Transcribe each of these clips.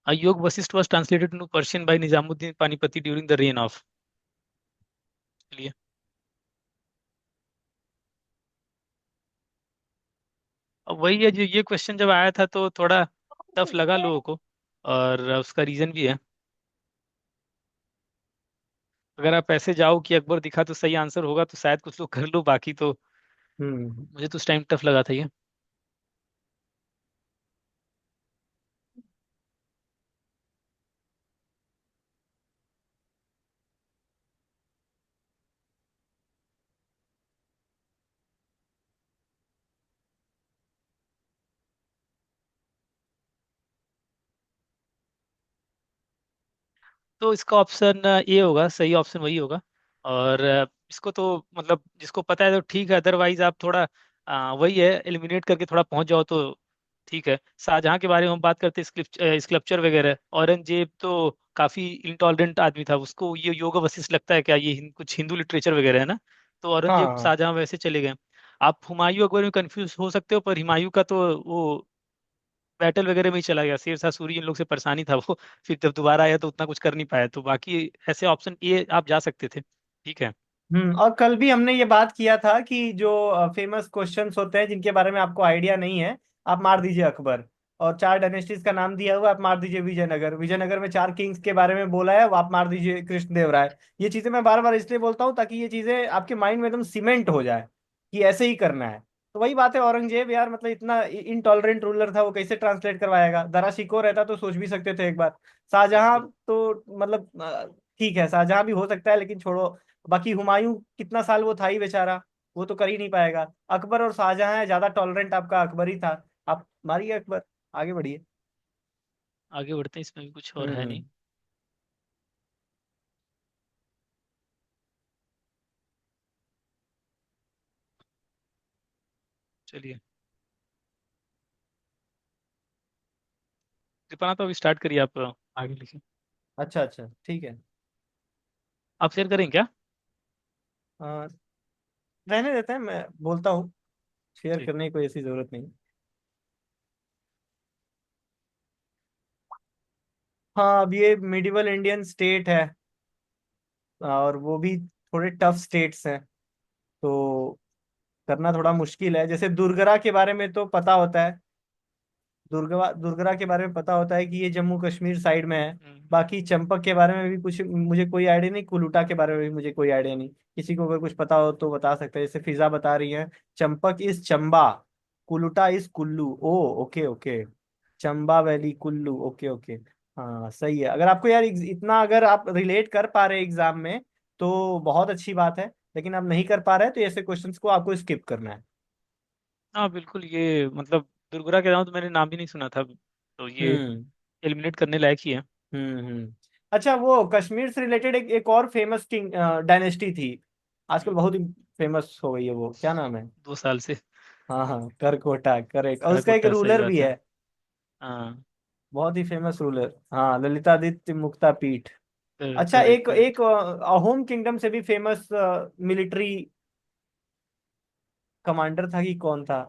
योग Vashishtha was translated into Persian by Nizamuddin Panipati during the reign of। चलिए। अब वही है, जो ये क्वेश्चन जब आया था तो थोड़ा टफ लगा लोगों को, और उसका रीजन भी है। अगर आप ऐसे जाओ कि अकबर दिखा तो सही आंसर होगा तो शायद कुछ लोग कर लो, बाकी तो हम्म। मुझे तो उस टाइम टफ लगा था ये। तो इसका ऑप्शन ए होगा, सही ऑप्शन वही होगा। और इसको तो मतलब जिसको पता है तो ठीक है, अदरवाइज आप थोड़ा वही है, एलिमिनेट करके थोड़ा पहुंच जाओ तो ठीक है। शाहजहां के बारे में हम बात करते हैं, स्कल्पचर वगैरह, औरंगजेब तो काफी इंटॉलरेंट आदमी था, उसको ये योग वशिष्ठ लगता है क्या, ये कुछ हिंदू लिटरेचर वगैरह है ना। तो औरंगजेब हाँ। शाहजहां वैसे चले गए। आप हुमायूं अकबर में कंफ्यूज हो सकते हो, पर हुमायूं का तो वो बैटल वगैरह में ही चला गया, शेर शाह सूरी इन लोग से परेशानी था वो। फिर जब दोबारा आया तो उतना कुछ कर नहीं पाया, तो बाकी ऐसे ऑप्शन ए आप जा सकते थे, ठीक है। और कल भी हमने ये बात किया था कि जो फेमस क्वेश्चंस होते हैं जिनके बारे में आपको आइडिया नहीं है, आप मार दीजिए अकबर। और चार डायनेस्टीज का नाम दिया हुआ है, आप मार दीजिए विजयनगर। विजयनगर में चार किंग्स के बारे में बोला है, वो आप मार दीजिए कृष्णदेवराय। ये चीजें मैं बार बार इसलिए बोलता हूँ ताकि ये चीजें आपके माइंड में एकदम सीमेंट हो जाए कि ऐसे ही करना है। तो वही बात है, औरंगजेब यार मतलब इतना इनटॉलरेंट रूलर था, वो कैसे ट्रांसलेट करवाएगा? दरा शिकोह रहता तो सोच भी सकते थे एक बार। शाहजहां बिल्कुल। तो मतलब ठीक है, शाहजहां भी हो सकता है, लेकिन छोड़ो। बाकी हुमायूं कितना साल वो था ही बेचारा, वो तो कर ही नहीं पाएगा। अकबर और शाहजहां है, ज्यादा टॉलरेंट आपका अकबर ही था। आप मारिए अकबर, आगे बढ़िए। आगे बढ़ते हैं, इसमें भी कुछ और है हम्म। नहीं। चलिए, दीपाना तो अभी स्टार्ट करिए आप, आगे लिखिए। अच्छा अच्छा, ठीक है। आप शेयर करें क्या? अ, रहने देते हैं, मैं बोलता हूँ। शेयर ठीक। करने की कोई ऐसी जरूरत नहीं। हाँ, अब ये मिडिवल इंडियन स्टेट है, और वो भी थोड़े टफ स्टेट्स हैं, तो करना थोड़ा मुश्किल है। जैसे दुर्गरा के बारे में तो पता होता है, दुर्गरा के बारे में पता होता है कि ये जम्मू कश्मीर साइड में है। हम्म। बाकी चंपक के बारे में भी कुछ मुझे कोई आइडिया नहीं, कुलूटा के बारे में भी मुझे कोई आइडिया नहीं। किसी को अगर कुछ पता हो तो बता सकते हैं। जैसे फिजा बता रही है, Champak is Chamba, Kuluta is Kullu. Oh, okay okay. Chamba valley Kullu, okay okay. हाँ सही है। अगर आपको यार इतना अगर आप रिलेट कर पा रहे एग्जाम में तो बहुत अच्छी बात है, लेकिन आप नहीं कर पा रहे तो ऐसे क्वेश्चंस को आपको स्किप करना है। हाँ बिल्कुल, ये मतलब दुर्गुरा के नाम तो मैंने नाम भी नहीं सुना था, तो ये हम्म एलिमिनेट करने लायक ही है। अच्छा, वो कश्मीर से रिलेटेड एक और फेमस किंग डायनेस्टी थी, आजकल हम्म, बहुत ही फेमस हो गई है, वो क्या नाम है? 2 साल से। हाँ हाँ, करकोटा, करेक्ट। और उसका एक खड़कोटा, सही रूलर भी बात है। है, हाँ। बहुत ही फेमस रूलर। हाँ, ललितादित्य मुक्ता पीठ। अच्छा, करेक्ट एक करेक्ट। एक अहोम किंगडम से भी फेमस मिलिट्री कमांडर था, कि कौन था?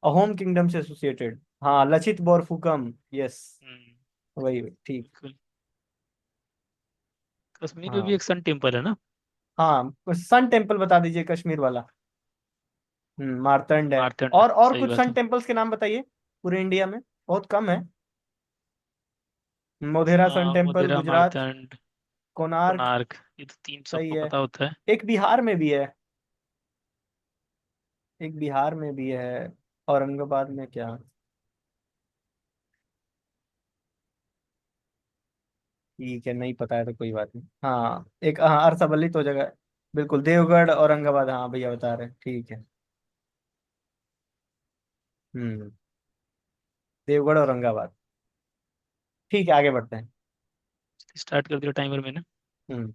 अहोम किंगडम से एसोसिएटेड, हाँ, लचित बोरफुकन, यस। हम्म। वही वही, ठीक। बिल्कुल। कश्मीर में भी हाँ एक सन टेम्पल है ना। हाँ, सन टेम्पल बता दीजिए कश्मीर वाला। मार्तंड है। मार्तंड, और सही कुछ बात सन है। टेम्पल्स के नाम बताइए, पूरे इंडिया में बहुत कम है। Modhera sun temple Modhera, Gujarat, Martand, Konark. कोणार्क, ये तो तीन सही सबको है। पता होता है। एक बिहार में भी है, एक बिहार में भी है, औरंगाबाद में क्या? ठीक है, नहीं पता है तो कोई बात नहीं। हाँ, एक, हाँ, अरसावली तो जगह है। बिल्कुल, देवगढ़ औरंगाबाद, हाँ भैया बता रहे हैं, ठीक है। हम्म। देवगढ़ औरंगाबाद। ठीक है, आगे बढ़ते हैं। स्टार्ट कर दिया टाइमर मैंने। हम्म।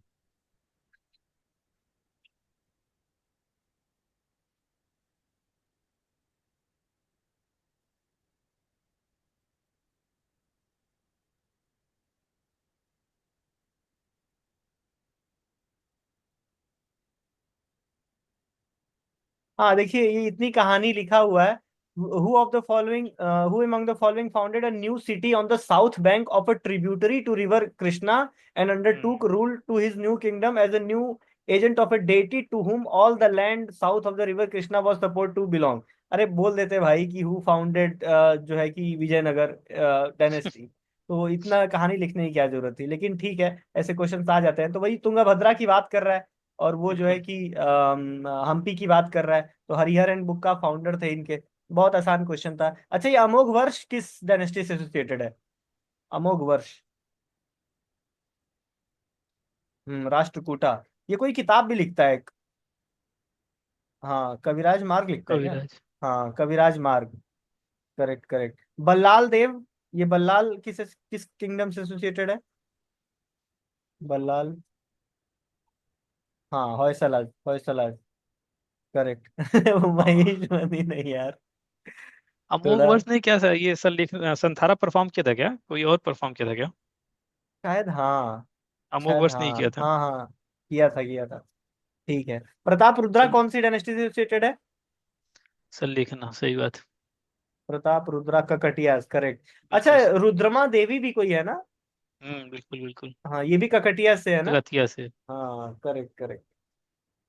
हाँ देखिए, ये इतनी कहानी लिखा हुआ है, Who of the following, who among the following founded a new city on the south bank of a tributary to river Krishna and undertook hmm. rule to his new kingdom as a new agent of a deity to whom all the land south of the river Krishna was supposed to belong? अरे बोल देते भाई कि who founded जो है कि Vijayanagar dynasty. तो इतना कहानी लिखने की क्या जरूरत थी, लेकिन ठीक है, ऐसे क्वेश्चन आ जाते हैं। तो वही तुंगभद्रा की बात कर रहा है, और वो जो है बिल्कुल। कि हम्पी की बात कर रहा है। तो हरिहर एंड बुक का फाउंडर थे इनके। बहुत आसान क्वेश्चन था। अच्छा, ये अमोघ वर्ष किस डायनेस्टी से एसोसिएटेड है? अमोघ वर्ष। राष्ट्रकूटा। ये कोई किताब भी लिखता है एक। हाँ, कविराज मार्ग लिखता है क्या? कविराज। हाँ, कविराज मार्ग। Correct correct. बल्लाल देव। ये बल्लाल किस किस किंगडम से एसोसिएटेड है? बल्लाल। हाँ, होयसला होयसला। करेक्ट। अ, महिषमणि नहीं यार। अमोघ थोड़ा। वर्ष ने क्या सर ये सर लिख संथारा परफॉर्म किया था क्या, कोई और परफॉर्म किया था क्या? शायद हाँ। अमोघ शायद वर्ष नहीं हाँ किया था। हाँ हाँ। किया था किया था। ठीक है। प्रताप रुद्रा चलिए। कौन सी डायनेस्टी से एसोसिएटेड है? सर लिखना सही बात। प्रताप रुद्रा ककटिया, करेक्ट। अच्छा, बिल्कुल सर। रुद्रमा देवी भी कोई है ना? बिल्कुल बिल्कुल। हाँ, ये भी ककटिया से है ना? कगतिया से। हाँ, करेक्ट करेक्ट।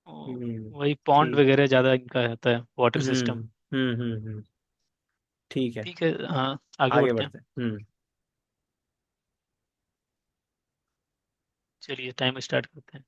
ओ, हम्म। वही पॉन्ड ठीक। वगैरह ज्यादा इनका रहता है, वाटर सिस्टम। हम्म ठीक है। ठीक है, हाँ आगे आगे बढ़ते हैं। बढ़ते हैं। चलिए टाइम स्टार्ट करते हैं।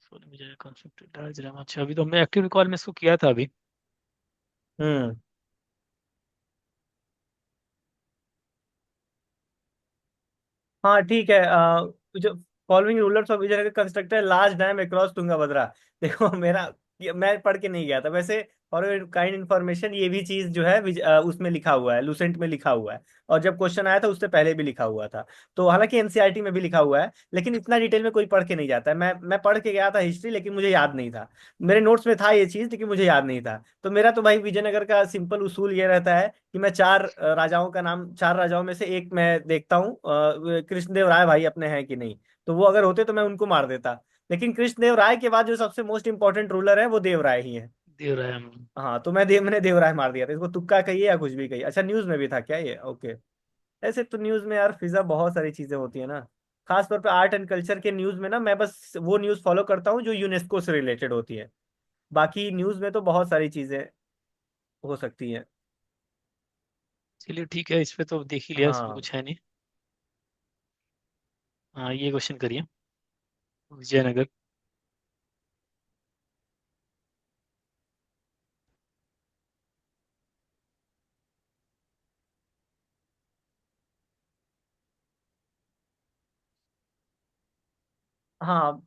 सोनी विजय कॉन्सेप्ट राजाराम, अच्छा अभी तो हमने एक्टिव रिकॉल में इसको किया था अभी। हम्म। हाँ ठीक है। जो following rulers of Vijayanagar constructed large dam across Tungabhadra. देखो मेरा, मैं पढ़ के नहीं गया था वैसे। फॉर काइंड इन्फॉर्मेशन, ये भी चीज जो है उसमें लिखा हुआ है, लूसेंट में लिखा हुआ है। और जब क्वेश्चन आया था उससे पहले भी लिखा हुआ था। तो हालांकि एनसीईआरटी में भी लिखा हुआ है, लेकिन इतना डिटेल में कोई पढ़ के नहीं जाता है। मैं पढ़ के गया था हिस्ट्री, लेकिन मुझे याद नहीं था। मेरे नोट्स में था ये चीज, लेकिन मुझे याद नहीं था। तो मेरा तो भाई विजयनगर का सिंपल उसूल ये रहता है कि मैं चार राजाओं का नाम, चार राजाओं में से एक मैं देखता हूँ कृष्णदेव राय भाई अपने हैं कि नहीं। तो वो अगर होते तो मैं उनको मार देता। लेकिन कृष्णदेव राय के बाद जो सबसे मोस्ट इंपॉर्टेंट रूलर है वो देव राय ही है। देवरायम। हाँ, तो मैंने देव राय मार दिया था। इसको तुक्का कहिए या कुछ भी कहिए। अच्छा, न्यूज में भी था क्या ये? ओके। ऐसे तो न्यूज में यार फिजा बहुत सारी चीजें होती है ना। खास तौर पे आर्ट एंड कल्चर के न्यूज में ना, मैं बस वो न्यूज फॉलो करता हूँ जो यूनेस्को से रिलेटेड होती है। बाकी न्यूज में तो बहुत सारी चीजें हो सकती हैं। चलिए ठीक है, इस पे तो देख ही लिया, इसमें हाँ कुछ है नहीं। हाँ ये क्वेश्चन करिए। विजयनगर। हाँ।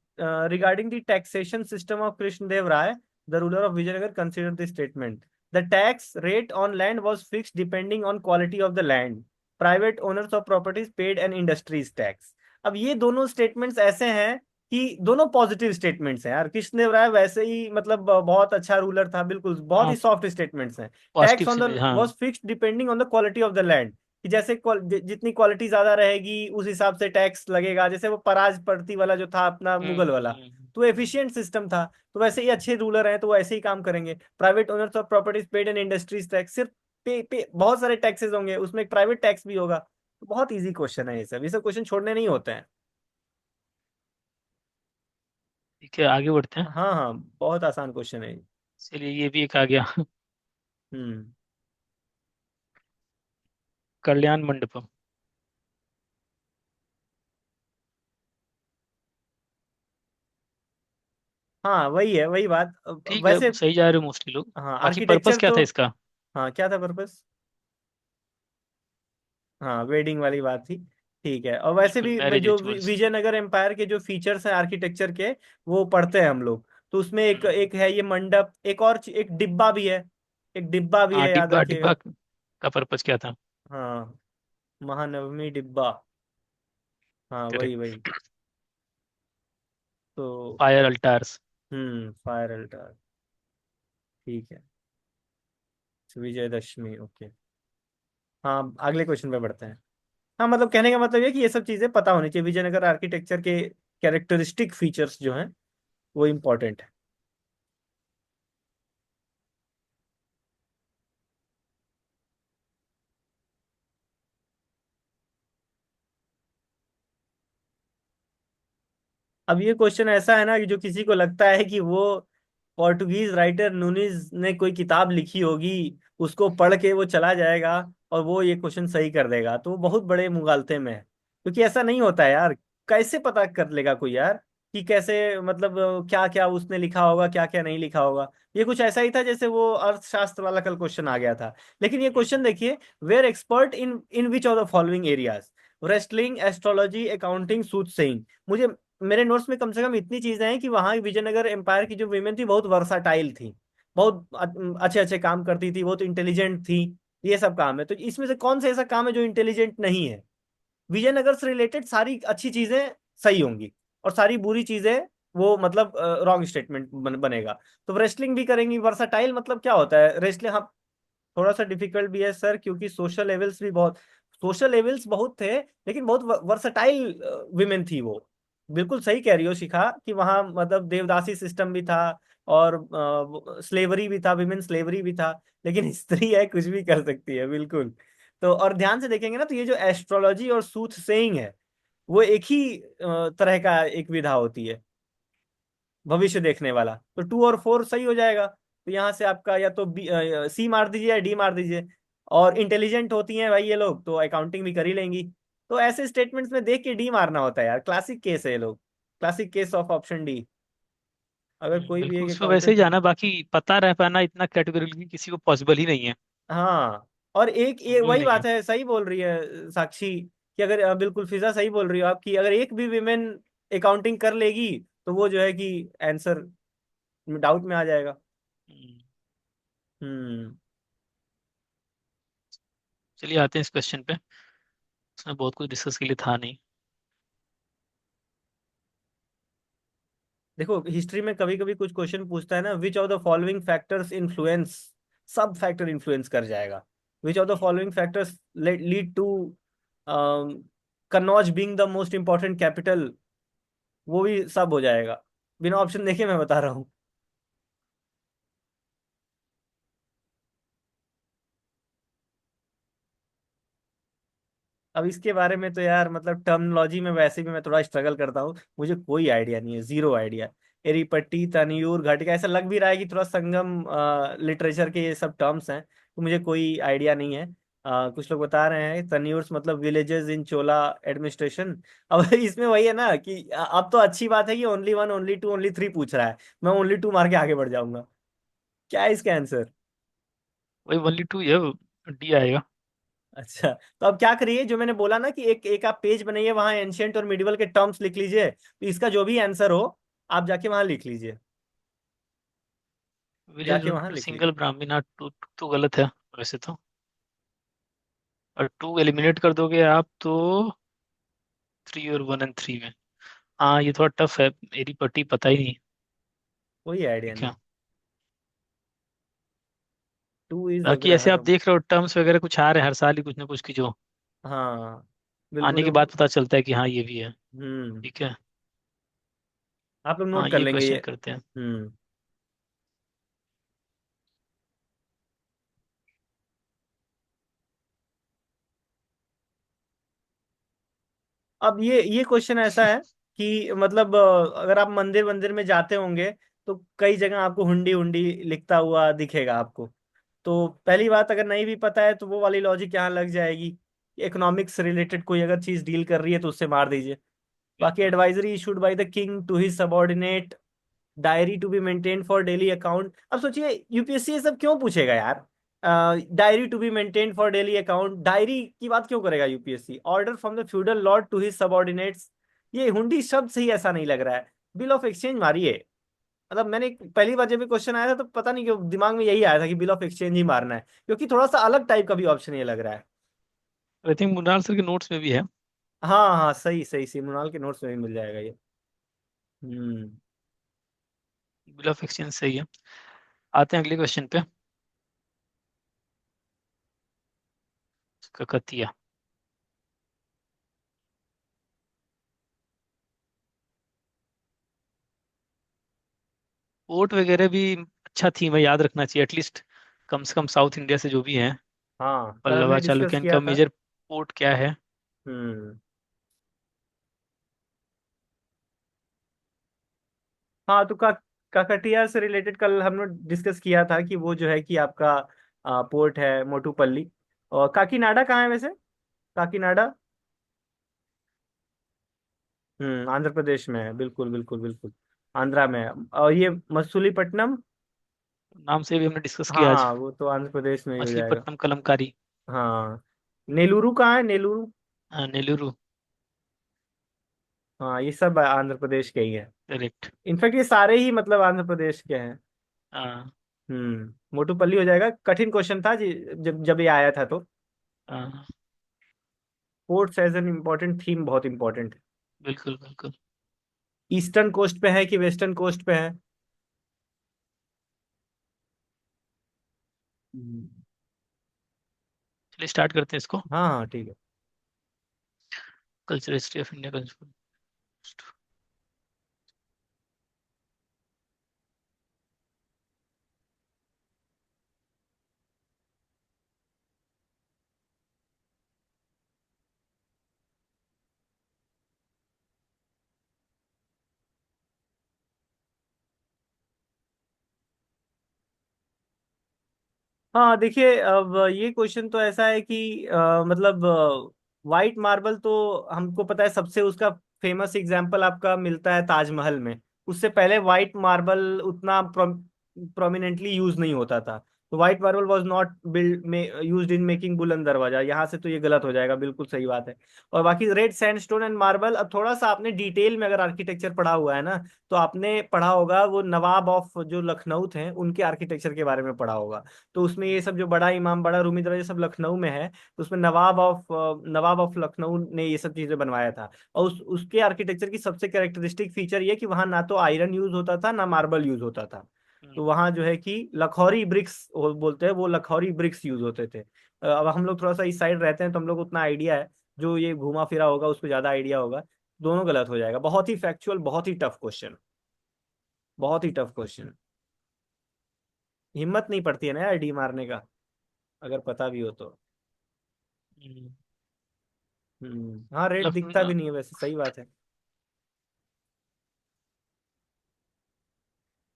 Regarding the taxation system of Krishnadeva Raya, the ruler of Vijayanagar, consider the statement. The tax rate on land was fix depending on quality of the land. Private owners of properties paid an industries tax. अब ये दोनों statements ऐसे हैं कि दोनों positive statements हैं यार। कृष्णदेव राय वैसे ही मतलब बहुत अच्छा रूलर था, बिल्कुल बहुत हाँ ही सॉफ्ट स्टेटमेंट्स हैं। टैक्स पॉजिटिव ऑन से द हाँ। Was fixed depending on the quality of the land. कि जैसे जितनी क्वालिटी ज्यादा रहेगी उस हिसाब से टैक्स लगेगा। जैसे वो पराज पड़ती वाला जो था अपना मुगल वाला, तो हम्म। एफिशिएंट सिस्टम था। तो वैसे ही अच्छे रूलर हैं तो वो ऐसे ही काम करेंगे। Private owners of properties paid and industries tax, सिर्फ पे बहुत सारे टैक्सेस होंगे, उसमें एक प्राइवेट टैक्स भी होगा। तो बहुत इजी क्वेश्चन है ये सब क्वेश्चन छोड़ने नहीं होते हैं। ठीक है आगे बढ़ते हैं। हाँ हाँ, बहुत आसान क्वेश्चन है ये। चलिए ये भी एक आ गया। हम्म। कल्याण मंडपम। हाँ, वही है, वही बात ठीक है वैसे। सही जा रहे हो मोस्टली लोग। हाँ, बाकी पर्पस आर्किटेक्चर क्या तो। था इसका? हाँ, क्या था पर्पस? हाँ, वेडिंग वाली बात थी। ठीक है। और वैसे बिल्कुल भी मैरिज जो रिचुअल्स। विजयनगर एम्पायर के जो फीचर्स हैं आर्किटेक्चर के, वो पढ़ते हैं हम लोग। तो उसमें एक हम्म। एक है ये मंडप, एक और एक डिब्बा भी है। एक डिब्बा भी हाँ है, याद डिब्बा डिब्बा रखिएगा। का पर्पस क्या था? हाँ, महानवमी डिब्बा। हाँ, वही करेक्ट। वही। तो फायर अल्टार्स। Fire Alt. ठीक है। विजयदशमी, ओके। हाँ, अगले क्वेश्चन पे बढ़ते हैं। हाँ, मतलब कहने का मतलब ये कि ये सब चीजें पता होनी चाहिए, विजयनगर आर्किटेक्चर के कैरेक्टरिस्टिक फीचर्स जो हैं वो इम्पोर्टेंट है। अब ये क्वेश्चन ऐसा है ना कि जो किसी को लगता है कि वो पोर्टुगीज राइटर नूनीज ने कोई किताब लिखी होगी, उसको पढ़ के वो चला जाएगा और वो ये क्वेश्चन सही कर देगा, तो वो बहुत बड़े मुगालते में है, क्योंकि ऐसा नहीं होता है यार। कैसे पता कर लेगा कोई यार कि कैसे, मतलब क्या क्या उसने लिखा होगा, क्या क्या नहीं लिखा होगा। ये कुछ ऐसा ही था जैसे वो अर्थशास्त्र वाला कल क्वेश्चन आ गया था। लेकिन ये क्वेश्चन देखिए, where expert in in which of the following areas? Wrestling, astrology, accounting, soothsaying. मुझे, मेरे नोट्स में कम से कम इतनी चीजें हैं कि वहां विजयनगर एम्पायर की जो वीमेन थी बहुत वर्साटाइल थी, बहुत अच्छे अच्छे काम करती थी, बहुत इंटेलिजेंट थी। ये सब काम है, तो इसमें से कौन सा ऐसा काम है जो इंटेलिजेंट नहीं है? विजयनगर से रिलेटेड सारी अच्छी चीजें सही होंगी, और सारी बुरी चीजें वो मतलब रॉन्ग स्टेटमेंट बनेगा। तो रेसलिंग भी करेंगी, वर्साटाइल मतलब क्या होता है रेसलिंग? हाँ, थोड़ा सा डिफिकल्ट भी है सर, क्योंकि सोशल लेवल्स बहुत थे, लेकिन बहुत वर्सटाइल विमेन थी वो। बिल्कुल सही कह रही हो शिखा कि वहाँ मतलब देवदासी सिस्टम भी था, और स्लेवरी भी था, विमेन स्लेवरी भी था। लेकिन स्त्री है, कुछ भी कर सकती है, बिल्कुल। तो और ध्यान से देखेंगे ना, तो ये जो एस्ट्रोलॉजी और सूथ सेइंग है, वो एक ही तरह का एक विधा होती है, भविष्य देखने वाला। तो 2 और 4 सही हो जाएगा। तो यहाँ से आपका या तो सी मार दीजिए या डी मार दीजिए। और इंटेलिजेंट होती हैं भाई ये लोग, तो अकाउंटिंग भी कर ही लेंगी। तो ऐसे स्टेटमेंट्स में देख के डी मारना होता है यार, क्लासिक केस है ये लोग। Classic case of option D. अगर कोई भी बिल्कुल एक उसको वैसे ही अकाउंटेंट। जाना, बाकी पता रह पाना इतना कैटेगोरिकली किसी को पॉसिबल ही नहीं है। हाँ, और एक ये संभव ही वही नहीं है। बात है, सही बोल रही है साक्षी, कि अगर बिल्कुल फिजा सही बोल रही हो आप, कि अगर एक भी विमेन अकाउंटिंग कर लेगी, तो वो जो है कि आंसर डाउट में आ जाएगा। हम्म, हम्म। चलिए आते हैं इस क्वेश्चन पे। इसमें बहुत कुछ डिस्कस के लिए था नहीं। देखो, हिस्ट्री में कभी कभी कुछ क्वेश्चन पूछता है ना, which of the following factors influence, सब फैक्टर इन्फ्लुएंस कर जाएगा। Which of the following factors lead to Kannauj being the most important capital, वो भी सब हो जाएगा। बिना ऑप्शन देखे मैं बता रहा हूँ। अब इसके बारे में तो यार, मतलब टर्मिनोलॉजी में वैसे भी मैं थोड़ा स्ट्रगल करता हूँ, मुझे कोई आइडिया नहीं है, जीरो आइडिया। एरीपट्टी, तनियूर, घटिका, ऐसा लग भी रहा है कि थोड़ा संगम लिटरेचर के ये सब टर्म्स हैं, तो मुझे कोई आइडिया नहीं है। कुछ लोग बता रहे हैं तनियूर्स मतलब विलेजेस इन चोला एडमिनिस्ट्रेशन। अब इसमें वही है ना कि अब तो अच्छी बात है कि only one, only two, only three पूछ रहा है। मैं ओनली टू मार के आगे बढ़ जाऊंगा। क्या है इसका आंसर? वही ओनली टू, ये डी आएगा। अच्छा, तो अब क्या करिए, जो मैंने बोला ना कि एक एक आप पेज बनाइए, वहां एंशियंट और मिडिवल के टर्म्स लिख लीजिए, तो इसका जो भी आंसर हो आप जाके वहां लिख लीजिए। विलेज जाके रूल वहां टू लिख सिंगल लीजिए। ब्राह्मण, हाँ, टू तो गलत है वैसे तो। और टू एलिमिनेट कर दोगे आप तो 3 और 1 और 3 में। हाँ ये थोड़ा टफ है, मेरी पट्टी पता ही नहीं। कोई आइडिया ठीक है। नहीं। टू इज बाकी ऐसे आप अग्रहरम। देख रहे हो टर्म्स वगैरह कुछ आ रहे हैं हर साल ही, कुछ ना कुछ की जो हाँ, आने बिल्कुल। के बाद पता चलता है कि हाँ ये भी है। हम्म। ठीक है। आप लोग हाँ नोट कर ये लेंगे ये। क्वेश्चन करते हैं। हम्म। अब ये क्वेश्चन ऐसा है कि मतलब अगर आप मंदिर मंदिर में जाते होंगे, तो कई जगह आपको हुंडी हुंडी लिखता हुआ दिखेगा आपको। तो पहली बात, अगर नहीं भी पता है तो वो वाली लॉजिक यहाँ लग जाएगी। इकोनॉमिक्स से रिलेटेड कोई अगर चीज डील कर रही है तो उससे मार दीजिए। बाकी बिल्कुल। Advisory issued by the king to his subordinate, diary to be maintain for daily account. अब सोचिए यूपीएससी ये सब क्यों पूछेगा यार? Diary to be maintain for daily account, diary की बात क्यों करेगा UPSC? Order from the feudal lord to his subordinates, ये हुंडी शब्द से ही ऐसा नहीं लग रहा है। बिल ऑफ एक्सचेंज मारिए। मतलब मैंने पहली बार जब भी क्वेश्चन आया था तो पता नहीं क्यों दिमाग में यही आया था कि बिल ऑफ एक्सचेंज ही मारना है, क्योंकि थोड़ा सा अलग टाइप का भी ऑप्शन ये लग रहा है। आई थिंक मुनाल सर के नोट्स में भी है। हाँ हाँ, सही सही, सिमोनाल के नोट्स में भी मिल जाएगा ये। हम्म। बिल ऑफ एक्सचेंज सही है। आते हैं अगले क्वेश्चन पे। ककतिया। पोर्ट वगैरह भी अच्छा थीम है, याद रखना चाहिए एटलीस्ट, कम से कम साउथ इंडिया से जो भी हैं। हाँ, कल हमने पल्लवा डिस्कस चालुक्यन किया का था। मेजर पोर्ट क्या है? हम्म। हाँ, तो काकटिया से रिलेटेड कल हमने डिस्कस किया था कि वो जो है कि आपका पोर्ट है मोटूपल्ली। और काकीनाडा कहाँ है वैसे? काकीनाडा। आंध्र प्रदेश में है, बिल्कुल बिल्कुल बिल्कुल। आंध्रा में है। और ये मसूलीपट्टनम। नाम से भी हमने डिस्कस हाँ किया आज। हाँ, वो तो आंध्र प्रदेश में ही हो जाएगा। मछलीपट्टनम कलमकारी। हाँ। नेलुरु कहाँ है, नेलुरु? नेलुरु। हाँ, ये सब आंध्र प्रदेश के ही है। करेक्ट। इनफैक्ट ये सारे ही मतलब आंध्र प्रदेश के हैं। हाँ। मोटूपल्ली हो जाएगा। कठिन क्वेश्चन था जी, जब जब ये आया था तो। हाँ, ports as an important theme, बहुत इंपॉर्टेंट है। बिल्कुल बिल्कुल। ईस्टर्न कोस्ट पे है कि वेस्टर्न कोस्ट पे है? हम्म। चलिए स्टार्ट करते हैं इसको। हाँ हाँ, ठीक है। Culture history of India culture. हाँ, देखिए, अब ये क्वेश्चन तो ऐसा है कि मतलब वाइट मार्बल तो हमको पता है, सबसे उसका फेमस एग्जांपल आपका मिलता है ताजमहल में। उससे पहले वाइट मार्बल उतना प्रोमिनेंटली यूज नहीं होता था। तो white marble was not build में यूज्ड इन मेकिंग बुलंद दरवाजा, यहाँ से तो ये गलत हो जाएगा, बिल्कुल सही बात है। और बाकी रेड सैंडस्टोन एंड मार्बल, अब थोड़ा सा आपने डिटेल में अगर आर्किटेक्चर पढ़ा हुआ है ना, तो आपने पढ़ा होगा वो नवाब ऑफ जो लखनऊ थे उनके आर्किटेक्चर के बारे में पढ़ा होगा। तो उसमें ये सब जो बड़ा इमाम, बड़ा रूमी दरवाजा सब लखनऊ में है। तो उसमें नवाब ऑफ लखनऊ ने ये सब चीजें बनवाया था। और उसके आर्किटेक्चर की सबसे कैरेक्टरिस्टिक फीचर ये कि वहां ना तो आयरन यूज होता था ना मार्बल यूज होता था। तो वहां जो है कि लखौरी ब्रिक्स बोलते हैं, वो लखौरी ब्रिक्स यूज होते थे। अब हम लोग थोड़ा सा इस साइड रहते हैं तो हम लोग को उतना आइडिया है। जो ये घूमा फिरा होगा उसको ज्यादा आइडिया होगा। दोनों गलत हो जाएगा। बहुत ही फैक्चुअल, बहुत ही टफ क्वेश्चन। बहुत ही टफ क्वेश्चन। हिम्मत नहीं पड़ती है ना यार डी मारने का, अगर पता भी हो तो। हाँ, रेट दिखता लखनऊ। भी नहीं है वैसे, सही बात है।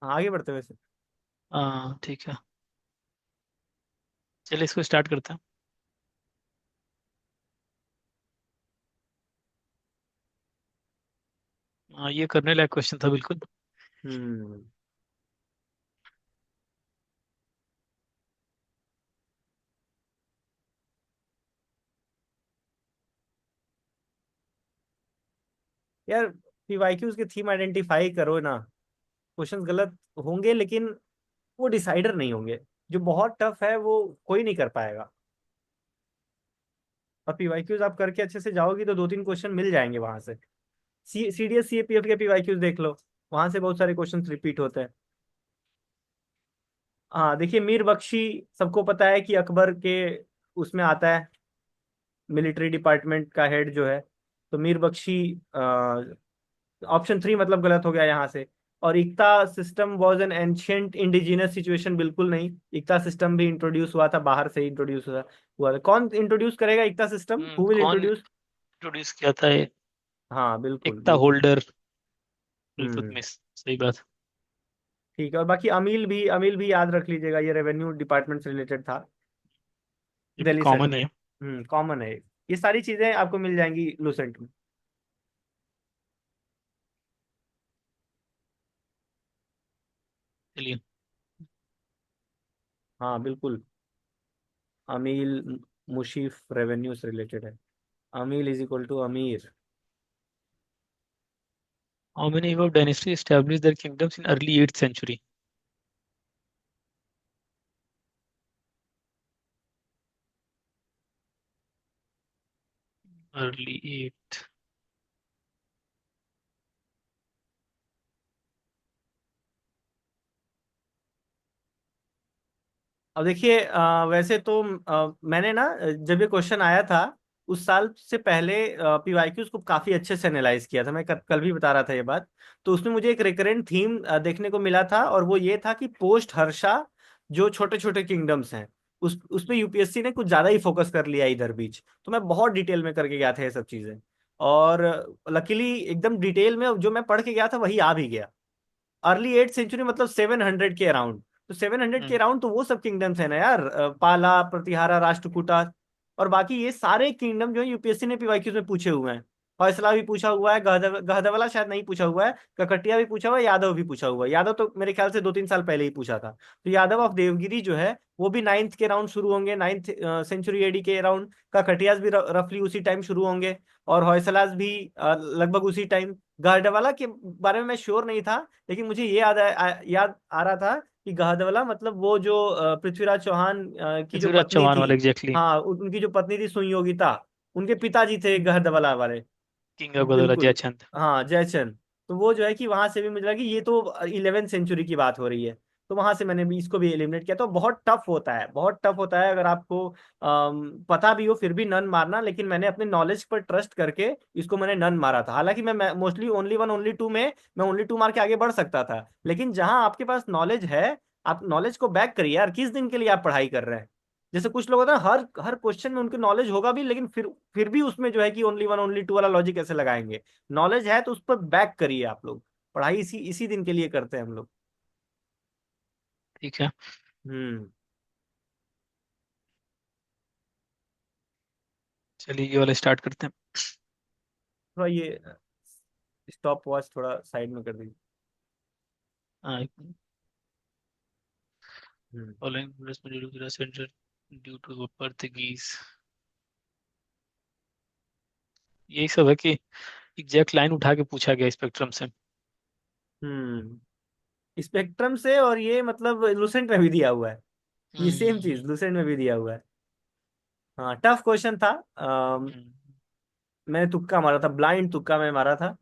हाँ, आगे बढ़ते हैं वैसे। हाँ ठीक है, चलिए इसको स्टार्ट करते हैं। ये करने लायक क्वेश्चन था बिल्कुल। हम्म। यार, पीवाईक्यूज के थीम आइडेंटिफाई करो ना। क्वेश्चंस गलत होंगे लेकिन वो डिसाइडर नहीं होंगे। जो बहुत टफ है वो कोई नहीं कर पाएगा। और पीवाईक्यूज आप करके अच्छे से जाओगी तो दो तीन क्वेश्चन मिल जाएंगे वहां से। सीडीएस सीएपीएफ के पीवाईक्यूज देख लो। वहां से बहुत सारे क्वेश्चंस रिपीट होते हैं। हाँ, देखिए, मीर बख्शी सबको पता है कि अकबर के उसमें आता है, मिलिट्री डिपार्टमेंट का हेड जो है। तो मीर बख्शी, ऑप्शन थ्री मतलब गलत हो गया यहाँ से। और इक्ता system was an ancient indigenous situation, बिल्कुल नहीं। इक्ता सिस्टम भी इंट्रोड्यूस हुआ था, बाहर से इंट्रोड्यूस हुआ था। कौन इंट्रोड्यूस करेगा इक्ता सिस्टम, हु विल कौन इंट्रोड्यूस? इंट्रोड्यूस किया था ये? हाँ, बिल्कुल एकता बिल्कुल। होल्डर। हम्म। इल्तुतमिश। सही बात। ठीक है। और बाकी अमील भी याद रख लीजिएगा, ये रेवेन्यू डिपार्टमेंट से रिलेटेड था। ये भी दिल्ली कॉमन सेंट्रल। है। कॉमन है। ये सारी चीजें आपको मिल जाएंगी लूसेंट में। चलिए। हाँ, बिल्कुल। अमील मुशीफ रेवेन्यू से रिलेटेड है। अमील इज इक्वल टू अमीर। How many of dynasty establish their kingdoms in early 8th century? Early 8। अब देखिए, वैसे तो मैंने ना, जब ये क्वेश्चन आया था उस साल से पहले, पीवाईक्यूज को काफी अच्छे से एनालाइज किया था। मैं कल भी बता रहा था ये बात। तो उसमें मुझे एक रिकरेंट थीम देखने को मिला था, और वो ये था कि पोस्ट हर्षा जो छोटे छोटे किंगडम्स हैं, उस पे यूपीएससी ने कुछ ज्यादा ही फोकस कर लिया इधर बीच। तो मैं बहुत डिटेल में करके गया था ये सब चीजें। और लकीली एकदम डिटेल में जो मैं पढ़ के गया था वही आ भी गया। अर्ली 8th सेंचुरी मतलब 700 के अराउंड। तो 700 के हम्म। अराउंड तो वो सब किंगडम्स है ना यार, पाला, प्रतिहारा, राष्ट्रकूटा, और बाकी ये सारे किंगडम जो है यूपीएससी ने पीवाईक्यूज में पूछे हुए हैं। फैसला भी पूछा हुआ है, गहदवला शायद नहीं पूछा हुआ है, ककटिया भी पूछा हुआ है, यादव भी पूछा हुआ है। यादव तो मेरे ख्याल से 2-3 साल पहले ही पूछा था। तो यादव ऑफ देवगिरी जो है वो भी 9th के राउंड शुरू होंगे, 9th सेंचुरी एडी के अराउंड। ककटियाज भी रफली उसी टाइम शुरू होंगे। और होयसलास भी लगभग उसी टाइम। गार्डवाला के बारे में मैं श्योर नहीं था, लेकिन मुझे ये याद आ रहा था कि गहदवला मतलब वो जो पृथ्वीराज चौहान की जो पृथ्वीराज पत्नी चौहान थी। वाला एग्जैक्टली। हाँ, उनकी जो पत्नी थी सुयोगिता, उनके पिताजी थे गहदवला वाले। किंग ऑफ गदोला बिल्कुल। जयचंद। हाँ, जयचंद। तो वो जो है कि वहां से भी मुझे लगा कि ये तो 11th सेंचुरी की बात हो रही है। तो वहां से मैंने भी इसको भी एलिमिनेट किया। तो बहुत टफ होता है, बहुत टफ होता है, अगर आपको पता भी हो फिर भी नन मारना। लेकिन मैंने अपने नॉलेज पर ट्रस्ट करके इसको मैंने नन मारा था। हालांकि मैं mostly only one only two में मैं ओनली टू मार के आगे बढ़ सकता था। लेकिन जहां आपके पास नॉलेज है, आप नॉलेज को बैक करिए यार। किस दिन के लिए आप पढ़ाई कर रहे हैं? जैसे कुछ लोग होते हैं, हर हर क्वेश्चन में उनकी नॉलेज होगा भी, लेकिन फिर भी उसमें जो है कि ओनली वन ओनली टू वाला लॉजिक कैसे लगाएंगे? नॉलेज है तो उस पर बैक करिए आप लोग। पढ़ाई इसी इसी दिन के लिए करते हैं हम लोग। ठीक है। हम्म। चलिए ये वाला स्टार्ट करते हैं। थोड़ा ये स्टॉप वॉच थोड़ा साइड में कर दीजिए। हाँ। हम्म। Following centre due to portuguese। यही सब है कि एग्जैक्ट लाइन उठा के पूछा गया स्पेक्ट्रम से। स्पेक्ट्रम से, और ये मतलब लूसेंट में भी दिया हुआ है। ये सेम चीज हम्म। लूसेंट में भी दिया हुआ है। हाँ, टफ क्वेश्चन था। हम्म। मैंने तुक्का मारा था, ब्लाइंड तुक्का मैं मारा था।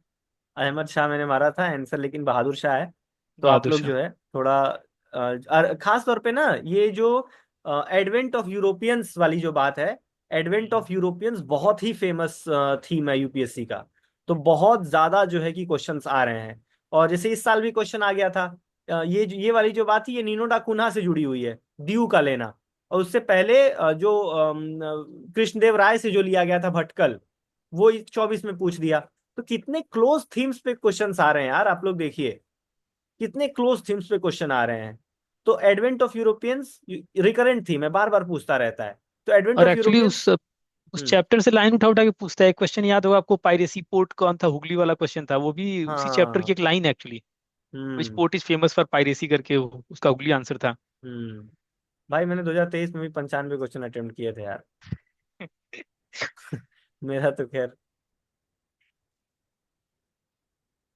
अहमद शाह मैंने मारा था आंसर, लेकिन बहादुर शाह है। तो आप बहादुर लोग शाह। जो है थोड़ा खास तौर पे ना, ये जो एडवेंट ऑफ यूरोपियंस वाली जो बात है, एडवेंट हम्म। ऑफ यूरोपियंस बहुत ही फेमस थीम है यूपीएससी का। तो बहुत ज्यादा जो है कि क्वेश्चंस आ रहे हैं। और जैसे इस साल भी क्वेश्चन आ गया था, ये वाली जो बात थी, ये नीनो डा कुन्हा से जुड़ी हुई है, दीव का लेना। और उससे पहले जो कृष्णदेव राय से जो लिया गया था भटकल, वो 24 में पूछ दिया। तो कितने क्लोज थीम्स पे क्वेश्चंस आ रहे हैं यार, आप लोग देखिए। कितने क्लोज थीम्स पे क्वेश्चन आ रहे हैं। तो advent of Europeans recurrent theme है, बार बार पूछता रहता है। तो एडवेंट और ऑफ एक्चुअली यूरोपियंस। उस हम्म। चैप्टर से लाइन उठा उठा के पूछता है। क्वेश्चन याद होगा आपको, पायरेसी पोर्ट कौन था, हुगली वाला क्वेश्चन था, वो भी उसी चैप्टर की हाँ। एक लाइन है actually. Which hmm. Port is famous for piracy करके उसका हुगली आंसर था। हम्म। भाई मैंने 2023 में भी 95 क्वेश्चन अटेम्प्ट किए थे यार। मेरा तो खैर,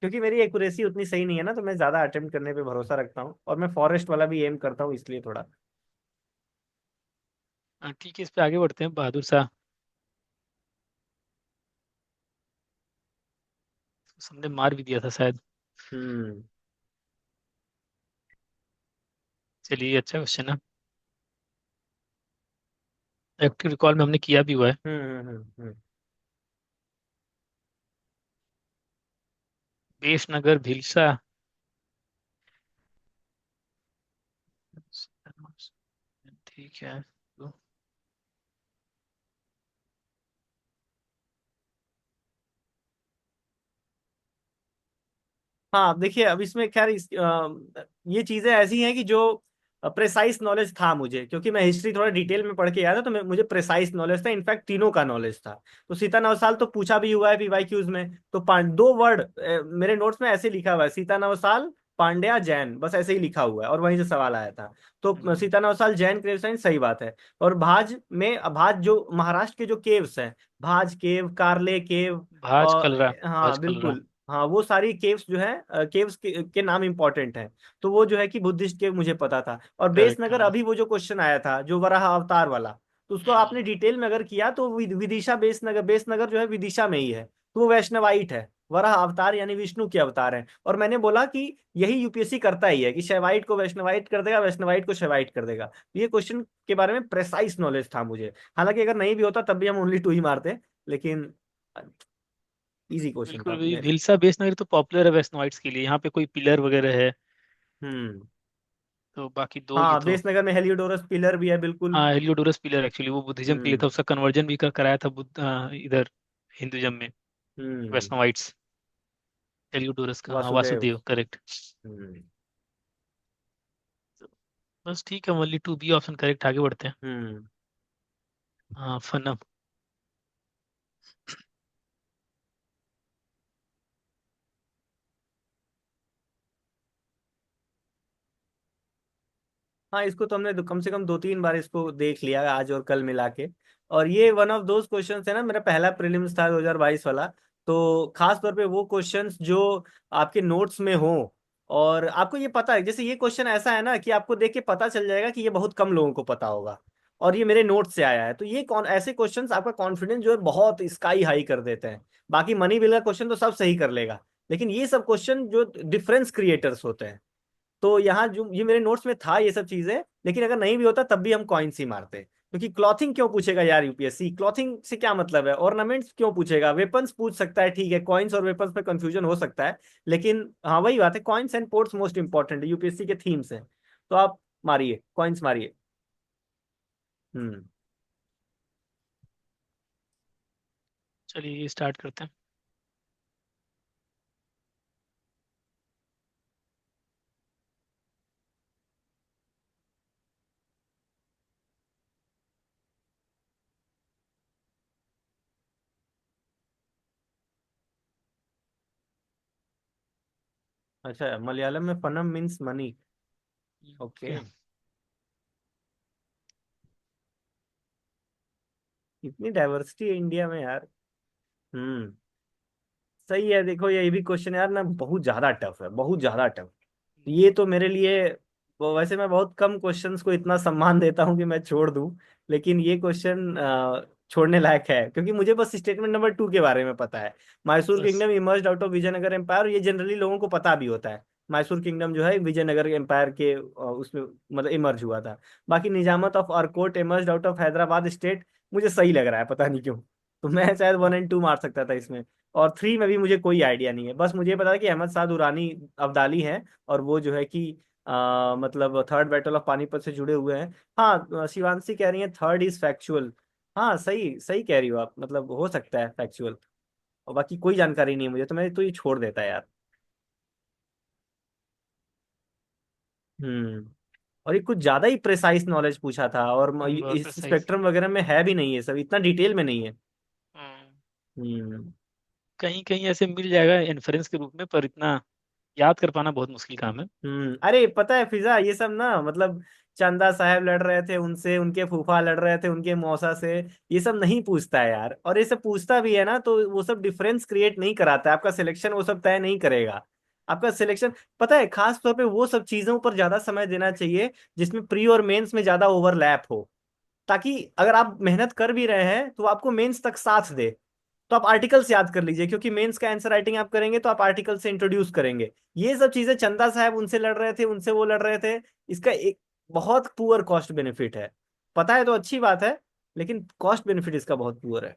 क्योंकि मेरी एक्यूरेसी उतनी सही नहीं है ना, तो मैं ज्यादा अटेम्प्ट करने पे भरोसा रखता हूँ, और मैं फॉरेस्ट वाला भी एम करता हूँ, इसलिए थोड़ा। हाँ, ठीक है, इस पे आगे बढ़ते हैं। बहादुर शाह सबने मार भी दिया था शायद। हम्म। चलिए अच्छा क्वेश्चन है। एक्टिव रिकॉल में हमने किया भी हुआ है। बेशनगर भिलसा। ठीक है। तो हाँ देखिए, अब इसमें खैर ये चीजें ऐसी हैं कि जो प्रेसाइज नॉलेज था मुझे, क्योंकि मैं हिस्ट्री थोड़ा डिटेल में पढ़ के आया था, तो मुझे प्रेसाइज नॉलेज था, इनफैक्ट तीनों का नॉलेज था। तो सीता नवसाल तो पूछा भी हुआ है पीवाईक्यूज में। तो 2 वर्ड मेरे नोट्स में ऐसे लिखा हुआ है, सीता नवसाल पांड्या जैन, बस ऐसे ही लिखा हुआ है, और वहीं से सवाल आया था। तो हम्म, सीता नवसाल जैन क्रेवसाइन सही बात है। और भाज जो महाराष्ट्र के जो केव्स हैं, भाज केव, कारले केव, भाज और कलरा। हाँ भाज कलरा। बिल्कुल। हाँ, वो सारी केव्स जो है, केव्स के नाम इंपॉर्टेंट हैं। तो वो जो है कि बुद्धिस्ट केव मुझे पता था। और करेक्ट, बेसनगर, हाँ। अभी वो जो क्वेश्चन आया था जो वराह अवतार वाला, तो उसको हम्म। आपने डिटेल में अगर किया तो विदिशा बेसनगर, बेसनगर जो है विदिशा में ही है, तो वो वैष्णवाइट है। वराह अवतार यानी विष्णु के अवतार हैं। और मैंने बोला कि यही यूपीएससी करता ही है कि शैवाइट को वैष्णवाइट कर देगा, वैष्णवाइट को शैवाइट कर देगा। तो ये क्वेश्चन के बारे में प्रेसाइज नॉलेज था मुझे। हालांकि अगर नहीं भी होता तब भी हम ओनली टू ही मारते, लेकिन इजी क्वेश्चन बिल्कुल था भी, मेरे। भिलसा बेस नगर तो पॉपुलर है वैष्णवाइट्स के लिए, यहाँ पे कोई पिलर वगैरह है। हम्म। तो बाकी दो ये हाँ, तो। बेसनगर में हेलियोडोरस पिलर भी है, बिल्कुल। हाँ, हेलियोडोरस पिलर एक्चुअली वो बुद्धिज्म के लिए था, हम्म। उसका कन्वर्जन भी कराया था बुद्ध इधर हिंदुइज्म में। हम्म। वैष्णवाइट्स, हेलियोडोरस का, हाँ वासुदेव। वासुदेव करेक्ट। हम्म। बस ठीक है, only two B option correct, आगे बढ़ते हैं। हम्म। हाँ फनम। हाँ, इसको तो हमने कम से कम 2-3 बार इसको देख लिया आज और कल मिला के। और ये वन ऑफ दोज क्वेश्चंस है ना, मेरा पहला प्रीलिम्स था 2022 वाला। तो खास तौर पे वो क्वेश्चंस जो आपके नोट्स में हो, और आपको ये पता है, जैसे ये क्वेश्चन ऐसा है ना कि आपको देख के पता चल जाएगा कि ये बहुत कम लोगों को पता होगा, और ये मेरे नोट से आया है। तो ये कौन ऐसे क्वेश्चंस आपका कॉन्फिडेंस जो है बहुत स्काई हाई कर देते हैं। बाकी मनी बिल का क्वेश्चन तो सब सही कर लेगा, लेकिन ये सब क्वेश्चन जो डिफरेंस क्रिएटर्स होते हैं। तो यहाँ जो ये मेरे नोट्स में था ये सब चीजें, लेकिन अगर नहीं भी होता तब भी हम कॉइन्स ही मारते। क्योंकि क्लॉथिंग क्यों पूछेगा यार यूपीएससी, क्लॉथिंग से क्या मतलब है, ऑर्नामेंट्स क्यों पूछेगा, वेपन्स पूछ सकता है, ठीक है, कॉइन्स और वेपन्स में कंफ्यूजन हो सकता है। लेकिन हाँ, वही बात है, coins and ports most important है, यूपीएससी के थीम्स हैं। तो आप मारिए, कॉइन्स मारिए। हम्म। चलिए स्टार्ट करते हैं। अच्छा, मलयालम में fanam means money. Okay. Okay. इतनी डाइवर्सिटी है इंडिया में यार। हम्म। सही है, देखो ये भी क्वेश्चन यार ना बहुत ज्यादा टफ है, बहुत ज्यादा टफ। ये तो मेरे लिए, वैसे मैं बहुत कम क्वेश्चंस को इतना सम्मान देता हूँ कि मैं छोड़ दूं, लेकिन ये क्वेश्चन छोड़ने लायक है, क्योंकि मुझे बस स्टेटमेंट नंबर 2 के बारे में पता है। मैसूर बस। Kingdom emerged out of Vijayanagar empire, ये जनरली लोगों को पता भी होता है। मैसूर किंगडम जो है विजयनगर एम्पायर के उसमें मतलब इमर्ज हुआ था। बाकी Nizamat of Arcot emerged out of Hyderabad state, मुझे सही लग रहा है, पता नहीं क्यों। तो मैं शायद 1 और 2 मार सकता था इसमें। और 3 में भी मुझे कोई आइडिया नहीं है, बस मुझे ये पता है कि अहमद साद दुरानी अब्दाली हैं, और वो जो है कि मतलब थर्ड बैटल ऑफ पानीपत से जुड़े हुए हैं। हाँ, शिवांशी कह रही है थर्ड इज फैक्चुअल। हाँ, सही सही कह रही हो आप, मतलब हो सकता है फैक्चुअल। और बाकी कोई जानकारी नहीं है मुझे, तो मैं तो ये छोड़ देता है यार। हम्म। और ये कुछ ज्यादा ही प्रिसाइज नॉलेज पूछा था, और बहुत इस प्रिसाइज। स्पेक्ट्रम वगैरह में है भी नहीं है, सब इतना डिटेल में नहीं है। हम्म। कहीं कहीं ऐसे मिल जाएगा इन्फ्रेंस के रूप में, पर इतना याद कर पाना बहुत मुश्किल काम है। अरे पता है फिजा, ये सब ना मतलब चंदा साहब लड़ रहे थे उनसे, उनके फूफा लड़ रहे थे उनके मौसा से, ये सब नहीं पूछता है यार। और ये सब पूछता भी है ना तो वो सब डिफरेंस क्रिएट नहीं कराता है, आपका सिलेक्शन वो सब तय नहीं करेगा। आपका सिलेक्शन, पता है, खास तौर पे वो सब चीजों पर ज्यादा समय देना चाहिए जिसमें प्री और मेंस में ज्यादा ओवरलैप हो, ताकि अगर आप मेहनत कर भी रहे हैं तो आपको मेंस तक साथ दे। तो आप आर्टिकल्स याद कर लीजिए, क्योंकि मेंस का आंसर राइटिंग आप करेंगे तो आप आर्टिकल से इंट्रोड्यूस करेंगे। ये सब चीजें चंदा साहब उनसे लड़ रहे थे, उनसे वो लड़ रहे थे, इसका एक बहुत पुअर कॉस्ट बेनिफिट है। पता है तो अच्छी बात है, लेकिन कॉस्ट बेनिफिट इसका बहुत पुअर है।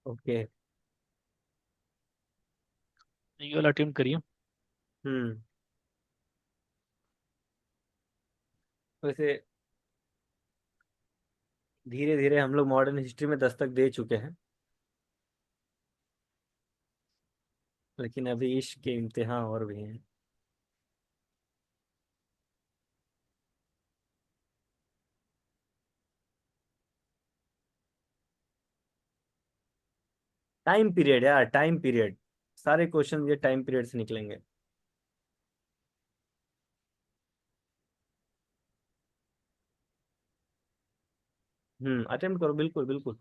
ओके। ये वाला अटेम्प्ट करिए। हम्म। वैसे धीरे धीरे हम लोग मॉडर्न हिस्ट्री में दस्तक दे चुके हैं, लेकिन अभी इश्क के इम्तिहान और भी हैं। टाइम पीरियड यार, टाइम पीरियड। सारे क्वेश्चन ये टाइम पीरियड से निकलेंगे। अटेम्प्ट करो, बिल्कुल बिल्कुल।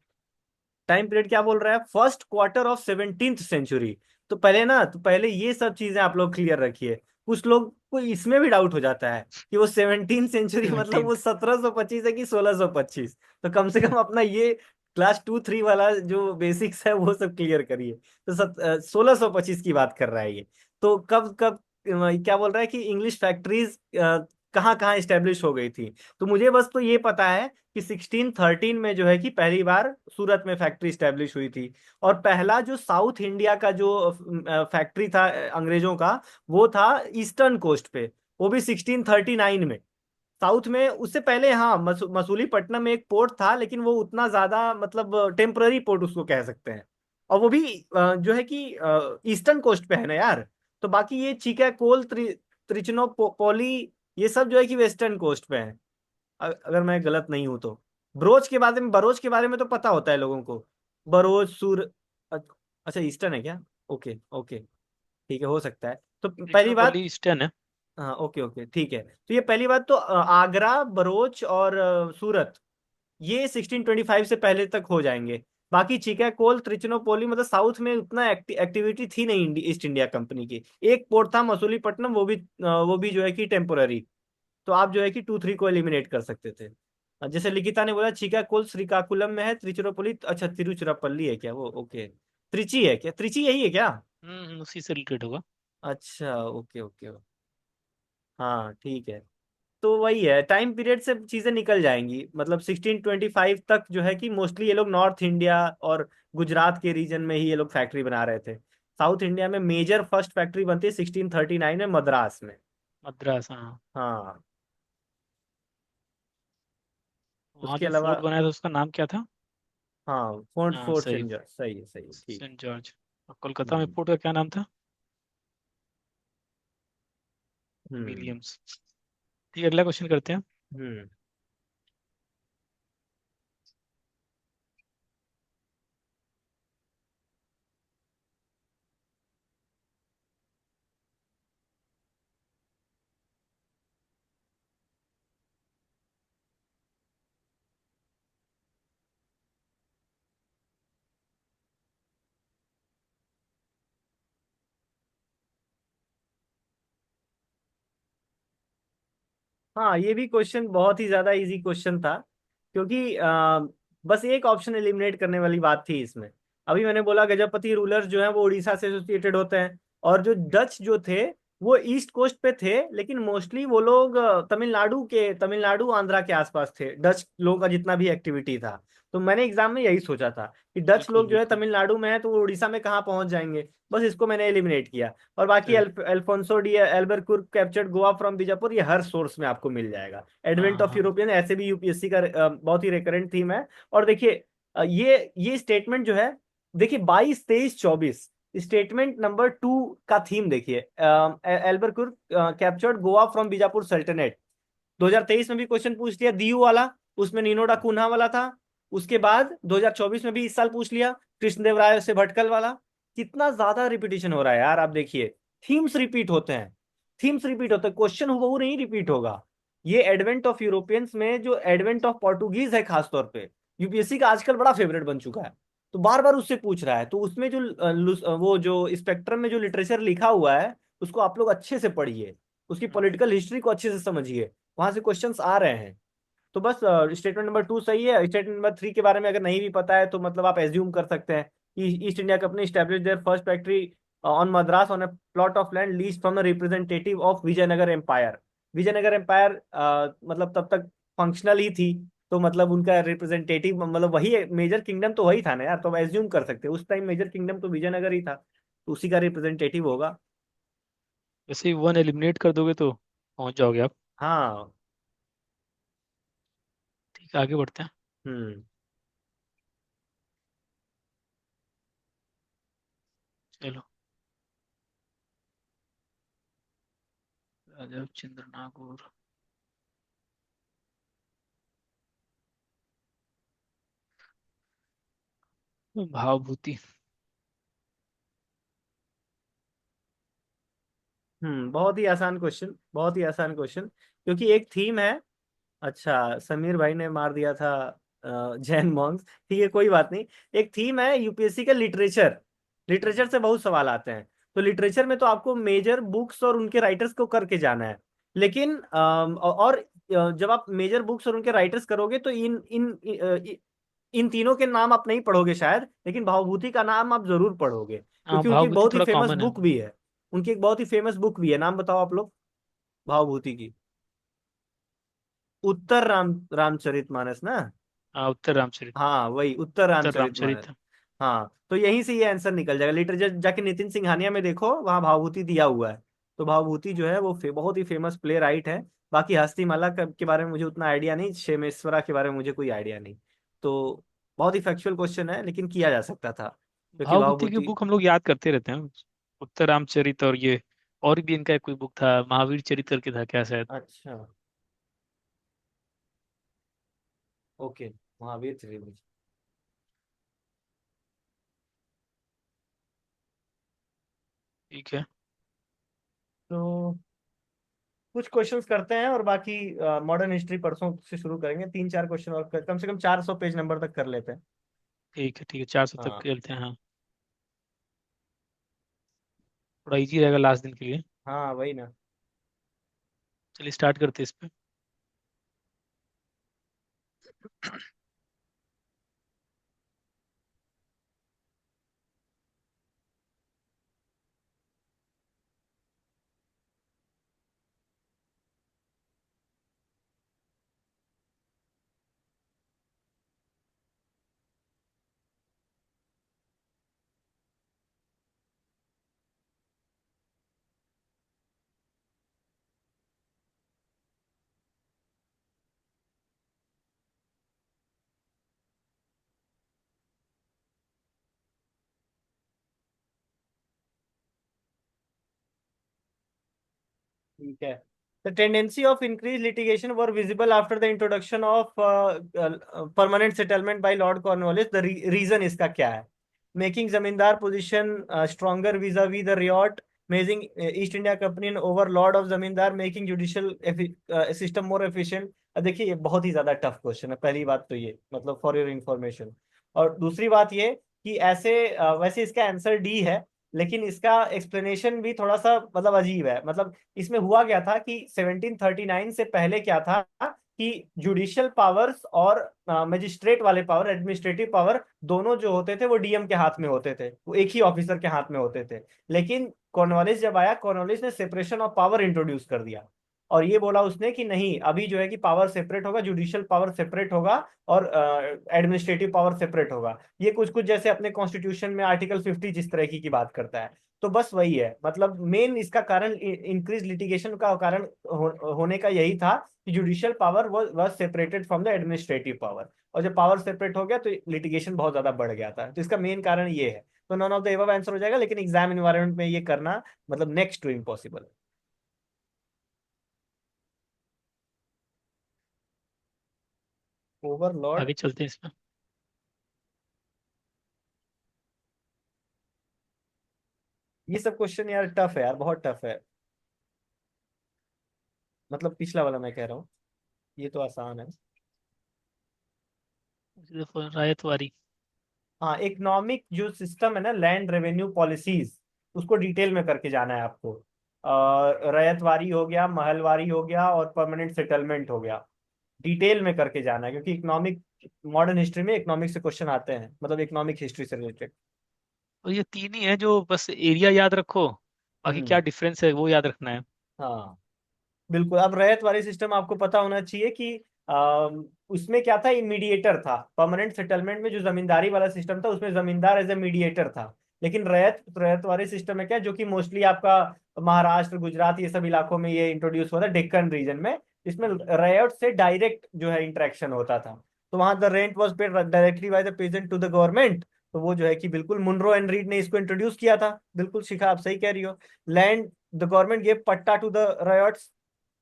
टाइम पीरियड क्या बोल रहा है, first quarter of 17th century. तो पहले ना, तो पहले ये सब चीजें आप लोग क्लियर रखिए। कुछ लोग कोई इसमें भी डाउट हो जाता है कि वो 17th सेंचुरी मतलब 17। वो 1725 है कि 1625। तो कम से कम अपना ये क्लास 2 3 वाला जो बेसिक्स है वो सब क्लियर करिए। तो 1625 की बात कर रहा है ये। तो कब कब क्या बोल रहा है कि इंग्लिश फैक्ट्रीज कहाँ कहाँ स्टेब्लिश हो गई थी। तो मुझे बस तो ये पता है कि 1613 में जो है कि पहली बार सूरत में फैक्ट्री स्टेब्लिश हुई थी। और पहला जो साउथ इंडिया का जो फैक्ट्री था अंग्रेजों का, वो था ईस्टर्न कोस्ट पे, वो भी 1639 में। साउथ में उससे पहले हाँ मसूलीपट्टनम में एक पोर्ट था, लेकिन वो उतना ज्यादा मतलब टेम्पररी पोर्ट उसको कह सकते हैं। और वो भी जो है कि ईस्टर्न कोस्ट पे है ना यार। तो बाकी ये चिकागोल त्रिचनोपोली ये सब जो है कि वेस्टर्न कोस्ट पे है, अगर मैं गलत नहीं हूं तो। बरोच के बारे में तो पता होता है लोगों को। बरोच सूर अच्छा ईस्टर्न है क्या? ओके ओके, ठीक है, हो सकता है। तो पहली बात, त्रिचुनापल्ली ईस्टर्न है। हाँ ओके ओके ठीक है। तो ये पहली बात तो आगरा, बरोच और सूरत, ये 1625 से पहले तक हो जाएंगे। बाकी चिकागोल त्रिचनोपोली मतलब साउथ में उतना एक्टिविटी थी नहीं ईस्ट इंडिया कंपनी की। एक पोर्ट था मसूलीपट्टनम, वो भी जो है कि टेम्पोररी। तो आप जो है कि 2 3 को एलिमिनेट कर सकते थे। जैसे लिखिता ने बोला चिकागोल श्रीकाकुलम में है, त्रिचुरापल्ली अच्छा तिरुचिरापल्ली है क्या वो? ओके, त्रिची है क्या? त्रिची यही है क्या? उसी से रिलेटेड होगा। अच्छा ओके ओके, हाँ ठीक है। तो वही है, टाइम पीरियड से चीजें निकल जाएंगी। मतलब 1625 तक जो है कि मोस्टली ये लोग नॉर्थ इंडिया और गुजरात के रीजन में ही ये लोग फैक्ट्री बना रहे थे। साउथ इंडिया में मेजर फर्स्ट फैक्ट्री बनती है 1639 में मद्रास में। मद्रास, हाँ। हाँ। वहाँ उसके जो अलावा फोर्ट बनाया था उसका नाम क्या था? हाँ, फोर्ट हाँ फोर्ट सही। सेंजर, सही है सही है, ठीक। Saint George. और कोलकाता में हम्म फोर्ट का क्या नाम था? हम्म विलियम्स। ठीक है, अगला क्वेश्चन करते हैं। हम्म। हाँ ये भी क्वेश्चन बहुत ही ज्यादा इजी क्वेश्चन था, क्योंकि बस एक ऑप्शन एलिमिनेट करने वाली बात थी इसमें। अभी मैंने बोला गजपति रूलर्स जो है वो उड़ीसा से एसोसिएटेड होते हैं। और जो डच जो थे वो ईस्ट कोस्ट पे थे, लेकिन मोस्टली वो लोग तमिलनाडु आंध्रा के आसपास थे, डच लोगों का जितना भी एक्टिविटी था। तो मैंने एग्जाम में यही सोचा था कि डच बिल्कुल लोग जो है बिल्कुल। तमिलनाडु में है तो वो उड़ीसा में कहाँ पहुंच जाएंगे। बस इसको मैंने एलिमिनेट किया। और बाकी सही। Alfonso de Albuquerque captured Goa from Bijapur, ये हर सोर्स में आपको मिल जाएगा। एडवेंट हाँ ऑफ हाँ। यूरोपियन ऐसे भी यूपीएससी का बहुत ही रिकरेंट थीम है। और देखिए ये स्टेटमेंट जो है, देखिए 22 23 24, स्टेटमेंट नंबर 2 का थीम देखिए, एल्बरकुर्क कैप्चर्ड गोवा फ्रॉम बीजापुर सल्तनत। 2023 में भी क्वेश्चन पूछ लिया दीयू वाला, उसमें नीनो डा कुन्हा वाला था। उसके बाद 2024 में भी इस साल पूछ लिया कृष्णदेवराय से भटकल वाला। कितना ज्यादा रिपीटिशन हो रहा है यार, आप देखिए। थीम्स रिपीट होते हैं, थीम्स रिपीट होते हैं, क्वेश्चन हुबहू नहीं रिपीट होगा। ये एडवेंट ऑफ यूरोपियंस में जो एडवेंट ऑफ पोर्टुगीज है खासतौर पे, यूपीएससी का आजकल बड़ा फेवरेट बन चुका है। तो बार बार उससे पूछ रहा है, तो उसमें जो वो जो स्पेक्ट्रम में जो लिटरेचर लिखा हुआ है उसको आप लोग अच्छे से पढ़िए, उसकी हम्म। पॉलिटिकल हिस्ट्री को अच्छे से समझिए, वहां से क्वेश्चंस आ रहे हैं। तो बस स्टेटमेंट नंबर 2 सही है। स्टेटमेंट नंबर 3 के बारे में अगर नहीं भी पता है तो मतलब आप एज्यूम कर सकते हैं कि East India company establish their first factory on Madras on a plot of land lease from a representative of Vijayanagar empire. Vijayanagar empire मतलब तब तक फंक्शनल ही थी। तो मतलब उनका रिप्रेजेंटेटिव मतलब वही मेजर किंगडम तो वही था ना यार, तो आप एज्यूम कर सकते हैं उस टाइम मेजर किंगडम तो विजयनगर ही था, तो उसी का रिप्रेजेंटेटिव होगा। वैसे ही वन एलिमिनेट कर दोगे तो पहुंच जाओगे आप। हाँ। ठीक है, आगे बढ़ते हैं। हम्म चलो। राजा चंद्र नागौर। भावभूति। बहुत ही आसान क्वेश्चन, बहुत ही आसान क्वेश्चन, क्योंकि एक थीम है। अच्छा समीर भाई ने मार दिया था जैन मॉन्क्स, ठीक है कोई बात नहीं। एक थीम है यूपीएससी का लिटरेचर, लिटरेचर से बहुत सवाल आते हैं। तो लिटरेचर में तो आपको मेजर बुक्स और उनके राइटर्स को करके जाना है। लेकिन और जब आप मेजर बुक्स और उनके राइटर्स करोगे तो इन तीनों के नाम आप नहीं पढ़ोगे शायद, लेकिन भावभूति का नाम आप जरूर पढ़ोगे, हाँ, क्योंकि उनकी एक भावभूति बहुत ही थोड़ा फेमस कॉमन है। बुक भी है। उनकी एक बहुत ही फेमस बुक भी है, नाम बताओ आप लोग भावभूति की। उत्तर रामचरितमानस ना। हाँ, उत्तर रामचरित। हाँ वही उत्तर उत्तर रामचरितमानस। रामचरित। हाँ तो यहीं से ये आंसर निकल जाएगा, लिटरेचर जाके नितिन सिंघानिया में देखो, वहाँ भावभूति दिया हुआ है। तो भावभूति जो है वो बहुत ही फेमस प्ले राइट है। बाकी हस्तिमाला के बारे में मुझे उतना आइडिया नहीं, क्षेमेश्वरा के बारे में मुझे कोई आइडिया नहीं। तो बहुत ही फैक्चुअल क्वेश्चन है, लेकिन किया जा सकता था क्योंकि भावभूति की भावभूति। बुक हम लोग याद करते रहते हैं। उत्तर रामचरित, और ये और भी इनका कोई बुक था, महावीर चरित करके था क्या शायद। अच्छा। ओके। महावीर त्रिवेदी। ठीक है। तो कुछ क्वेश्चंस करते हैं और बाकी मॉडर्न हिस्ट्री परसों से शुरू करेंगे, 3-4 क्वेश्चन और कम से कम 400 पेज नंबर तक कर लेते हैं। ठीक है, ठीक है, 400 तक हाँ। खेलते हैं, हाँ। थोड़ा इजी रहेगा लास्ट दिन के लिए। हाँ वही ना। चलिए स्टार्ट करते हैं इस पे। ठीक है। The tendency of increased litigation were visible after the introduction of permanent settlement by Lord Cornwallis. The reason इसका क्या है? Making जमींदार position stronger vis-a-vis the riot, making East India Company an overlord of जमींदार, making judicial system more efficient. देखिए ये बहुत ही ज्यादा tough question है, पहली बात तो ये मतलब फॉर योर इंफॉर्मेशन। और दूसरी बात ये कि ऐसे वैसे इसका आंसर डी है, लेकिन इसका एक्सप्लेनेशन भी थोड़ा सा मतलब अजीब है। मतलब इसमें हुआ क्या था कि 1739 से पहले क्या था कि जुडिशियल पावर्स और मजिस्ट्रेट वाले पावर, एडमिनिस्ट्रेटिव पावर, दोनों जो होते थे वो डीएम के हाथ में होते थे, वो एक ही ऑफिसर के हाथ में होते थे। लेकिन कॉर्नवालिस जब आया, कॉर्नवालिस ने सेपरेशन ऑफ पावर इंट्रोड्यूस कर दिया, और ये बोला उसने कि नहीं अभी जो है कि पावर सेपरेट होगा, जुडिशियल पावर सेपरेट होगा और एडमिनिस्ट्रेटिव पावर सेपरेट होगा। ये कुछ कुछ जैसे अपने कॉन्स्टिट्यूशन में आर्टिकल 50 जिस तरह की बात करता है। तो बस वही है, मतलब मेन इसका कारण, इंक्रीज लिटिगेशन का कारण होने का यही था कि judicial power was separated from the administrative power, और जब पावर सेपरेट हो गया तो लिटिगेशन बहुत ज्यादा बढ़ गया था। तो इसका मेन कारण ये है। तो none of the above answer हो जाएगा, लेकिन एग्जाम एनवायरनमेंट में ये करना मतलब नेक्स्ट टू इम्पॉसिबल। ओवरलॉर्ड। आगे चलते हैं इसमें। ये सब क्वेश्चन यार टफ है यार, बहुत टफ है। मतलब पिछला वाला मैं कह रहा हूँ, ये तो आसान है। रायतवारी। हाँ, इकोनॉमिक जो सिस्टम है ना, लैंड रेवेन्यू पॉलिसीज, उसको डिटेल में करके जाना है आपको। रैयतवारी हो गया, महलवारी हो गया और परमानेंट सेटलमेंट हो गया। डिटेल में करके जाना है, क्योंकि इकोनॉमिक, मॉडर्न हिस्ट्री में इकोनॉमिक से क्वेश्चन आते हैं, मतलब इकोनॉमिक हिस्ट्री से रिलेटेड। और ये तीन ही है जो बस एरिया याद रखो, बाकी क्या हम्म। डिफरेंस है वो याद रखना है। हाँ बिल्कुल। अब रैयत वाली सिस्टम आपको पता होना चाहिए कि उसमें क्या था, मीडिएटर था। परमानेंट सेटलमेंट में जो जमींदारी वाला सिस्टम था उसमें जमींदार एज ए मीडिएटर था। लेकिन रैयत रैयत वाले सिस्टम में क्या, जो कि मोस्टली आपका महाराष्ट्र, गुजरात, ये सब इलाकों में ये इंट्रोड्यूस हुआ था, डेक्कन रीजन में। इसमें रैयत से डायरेक्ट जो है इंटरेक्शन होता था। तो वहां the rent was paid directly by the peasant to the government. तो वो जो है कि बिल्कुल मुनरो एंड रीड ने इसको इंट्रोड्यूस किया था। बिल्कुल शिखा, आप सही कह रही हो। लैंड, द गवर्नमेंट गेव पट्टा टू द रैयट्स,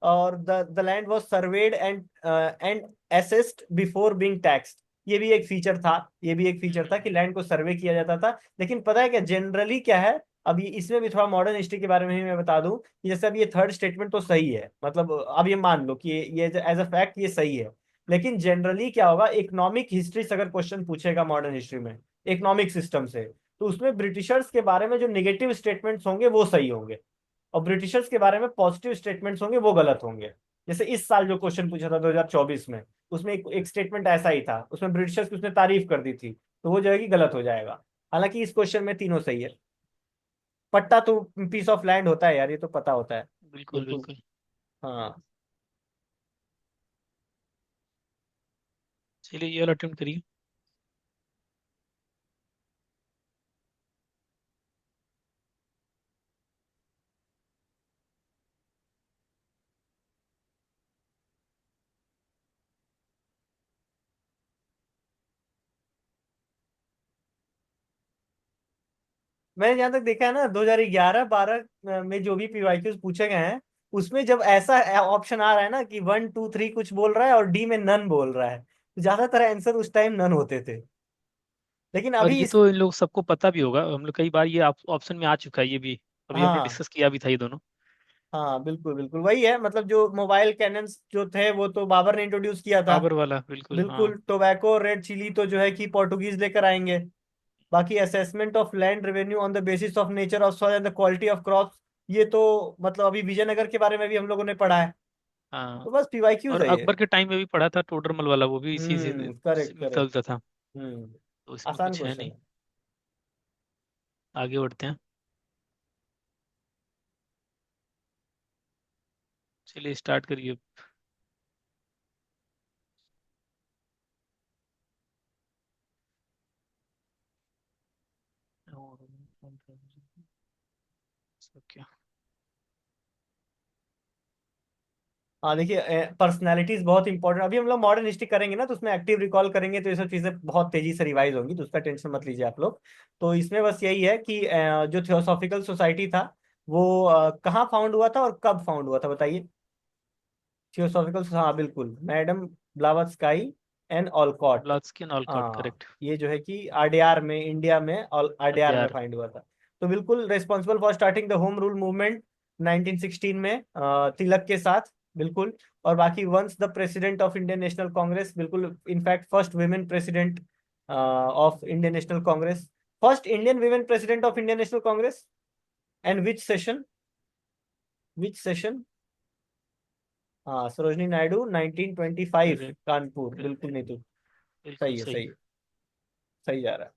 और the land was served and assessed before being taxed. ये भी एक फीचर था, ये भी एक फीचर था कि लैंड को सर्वे किया जाता था। लेकिन पता है क्या जनरली क्या है, अब ये इसमें भी थोड़ा मॉडर्न हिस्ट्री के बारे में ही मैं बता दूं कि जैसे अब ये थर्ड स्टेटमेंट तो सही है, मतलब अब ये मान लो कि ये एज अ फैक्ट ये सही है। लेकिन जनरली क्या होगा, इकोनॉमिक हिस्ट्री से अगर क्वेश्चन पूछेगा मॉडर्न हिस्ट्री में, इकोनॉमिक सिस्टम से, तो उसमें ब्रिटिशर्स के बारे में जो निगेटिव स्टेटमेंट्स होंगे वो सही होंगे, और ब्रिटिशर्स के बारे में पॉजिटिव स्टेटमेंट्स होंगे वो गलत होंगे। जैसे इस साल जो क्वेश्चन पूछा था 2024 में, उसमें एक स्टेटमेंट ऐसा ही था, उसमें ब्रिटिशर्स की उसने तारीफ कर दी थी, तो वो जो है कि गलत हो जाएगा। हालांकि इस क्वेश्चन में तीनों सही है। पट्टा तो पीस ऑफ लैंड होता है यार, ये तो पता होता है। बिल्कुल बिल्कुल। बिल्कुल। हाँ। चलिए ये वाला अटेम्प्ट करिए। मैंने जहां तक देखा है ना, 2011-12 में जो भी पीवाईक्यूज पूछे गए हैं, उसमें जब ऐसा ऑप्शन आ रहा है ना कि 1 2 3 कुछ बोल रहा है और डी में नन बोल रहा है, तो ज्यादातर आंसर उस टाइम नन होते थे। लेकिन और अभी ये इस। तो इन लोग सबको पता भी होगा, हम लोग कई बार ये ऑप्शन में आ चुका है ये भी। अभी हमने हाँ डिस्कस किया भी था ये दोनों। हाँ, बिल्कुल बिल्कुल वही है। मतलब जो मोबाइल कैनन्स जो थे वो तो बाबर ने इंट्रोड्यूस किया था। बाबर वाला बिल्कुल हाँ। बिल्कुल। टोबैको रेड चिली तो जो है कि पोर्टुगीज लेकर आएंगे। बाकी assessment of land revenue on the basis of nature of soil and the quality of crops, ये तो मतलब अभी विजयनगर के बारे में भी हम लोगों ने पढ़ा है। हाँ। तो बस पीवाईक्यूज और है ये। अकबर के टाइम में भी पढ़ा था टोडरमल वाला, वो भी इसी से करेक्ट मिलता करेक्ट। जुलता था। हम्म। तो इसमें आसान कुछ है क्वेश्चन नहीं। है। आगे बढ़ते हैं। चलिए स्टार्ट करिए। क्या? हाँ देखिए, पर्सनैलिटीज बहुत इंपॉर्टेंट। अभी हम लोग मॉडर्न हिस्ट्री करेंगे ना, तो उसमें एक्टिव रिकॉल करेंगे, तो ये सब चीजें बहुत तेजी से रिवाइज होंगी, तो उसका टेंशन मत लीजिए आप लोग। तो इसमें बस यही है कि जो थियोसॉफिकल सोसाइटी था वो कहाँ फाउंड हुआ था और कब फाउंड हुआ था, बताइए। थियोसॉफिकल, हाँ बिल्कुल, madam Blavatsky and Olcott. Blavatsky and Olcott हाँ, करेक्ट। ये जो है कि आरडीआर में, इंडिया में, और आरडीआर में अड्यार। फाइंड हुआ था। तो बिल्कुल responsible for starting the home rule movement 1916 में, तिलक के साथ। बिल्कुल। और बाकी once the president of Indian National Congress, बिल्कुल, in fact first women president of Indian National Congress, first Indian women president of Indian National Congress. And which session. हाँ, Sarojini Naidu 1925, correct Kanpur, बिल्कुल, correct. नहीं तो। बिल्कुल सही है, सही। सही है। सही जा रहा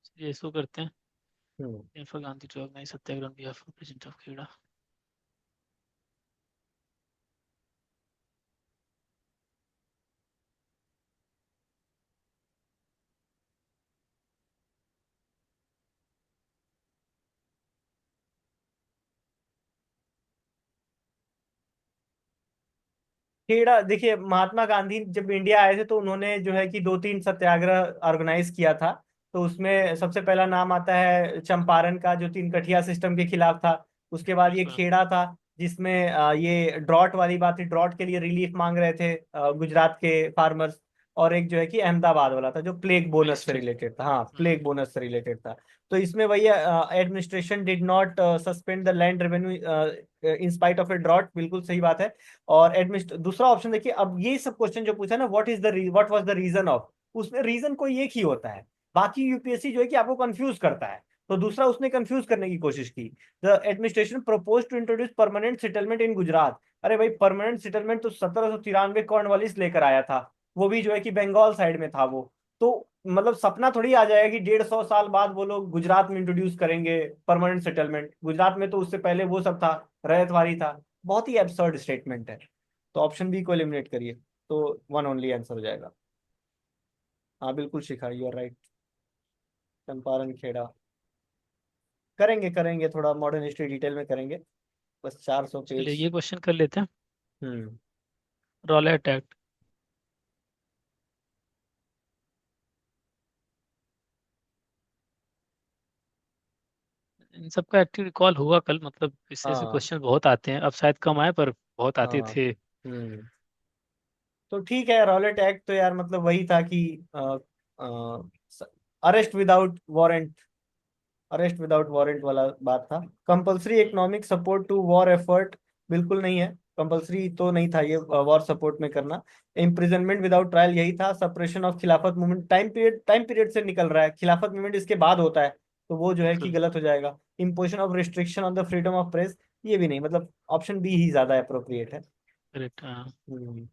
चलिए इसको करते हैं। है। Indira Gandhi to organise satyagraha on behalf of president of Kheda. Kheda, देखिए, महात्मा गांधी जब इंडिया आए थे तो उन्होंने जो है कि 2 3 सत्याग्रह ऑर्गेनाइज किया था। तो उसमें सबसे पहला नाम आता है चंपारण का, जो 3 कठिया सिस्टम के खिलाफ था। उसके बाद ये बिल्कुल खेड़ा था, जिसमें ये ड्रॉट वाली बात थी, ड्रॉट के लिए रिलीफ मांग रहे थे गुजरात के फार्मर्स। और एक जो है कि अहमदाबाद वाला था, जो प्लेग बोनस से मिनिस्ट्री। रिलेटेड था। हाँ, प्लेग बोनस से रिलेटेड था। तो इसमें वही, administration did not suspend the land revenue in spite of a drought, बिल्कुल सही बात है। और एडमिनिस्ट दूसरा ऑप्शन देखिए, अब ये सब क्वेश्चन जो पूछा ना, what was the reason of, उसमें रीजन कोई एक ही होता है। बाकी यूपीएससी जो है कि आपको कंफ्यूज करता है, तो दूसरा उसने कंफ्यूज करने की कोशिश की। The administration propose to introduce permanent settlement in Gujarat. अरे भाई, परमानेंट सेटलमेंट तो 1793 कॉर्नवालिस लेकर आया था, वो भी जो है कि बंगाल साइड में था वो। तो मतलब सपना थोड़ी आ जाएगा कि 150 साल बाद वो लोग गुजरात में इंट्रोड्यूस करेंगे परमानेंट सेटलमेंट। गुजरात में तो उससे पहले वो सब था, रैयतवाड़ी था। बहुत ही एब्सर्ड स्टेटमेंट है। तो ऑप्शन बी को एलिमिनेट करिए, तो वन ओनली आंसर हो जाएगा। हाँ बिल्कुल Shikha, you are right. Champaran Kheda. करेंगे करेंगे, थोड़ा मॉडर्न हिस्ट्री डिटेल में करेंगे। बस 400 पेज। चलिए ये क्वेश्चन कर लेते हैं। हम्म। Rowlatt act. इन सबका एक्टिव रिकॉल हुआ कल, मतलब इससे ऐसे हाँ क्वेश्चन बहुत आते हैं, अब शायद कम आए पर बहुत आते हाँ। थे। हम्म। तो ठीक है, रॉलेट एक्ट तो यार मतलब वही था कि अरेस्ट विदाउट वारंट, वाला बात था। Compulsory economic support to war effort, बिल्कुल नहीं है। कंपलसरी तो नहीं था ये वॉर सपोर्ट में करना। इम्प्रिजनमेंट विदाउट ट्रायल यही था। सप्रेशन ऑफ खिलाफत मूवमेंट, टाइम पीरियड से निकल रहा है, खिलाफत मूवमेंट इसके बाद होता है, तो वो जो है कि बिल्कुल। गलत हो जाएगा। Imposition of restriction on the freedom of press, ये भी नहीं, मतलब ऑप्शन बी ही ज्यादा अप्रोप्रिएट है। करेक्ट, हाँ। हम्म।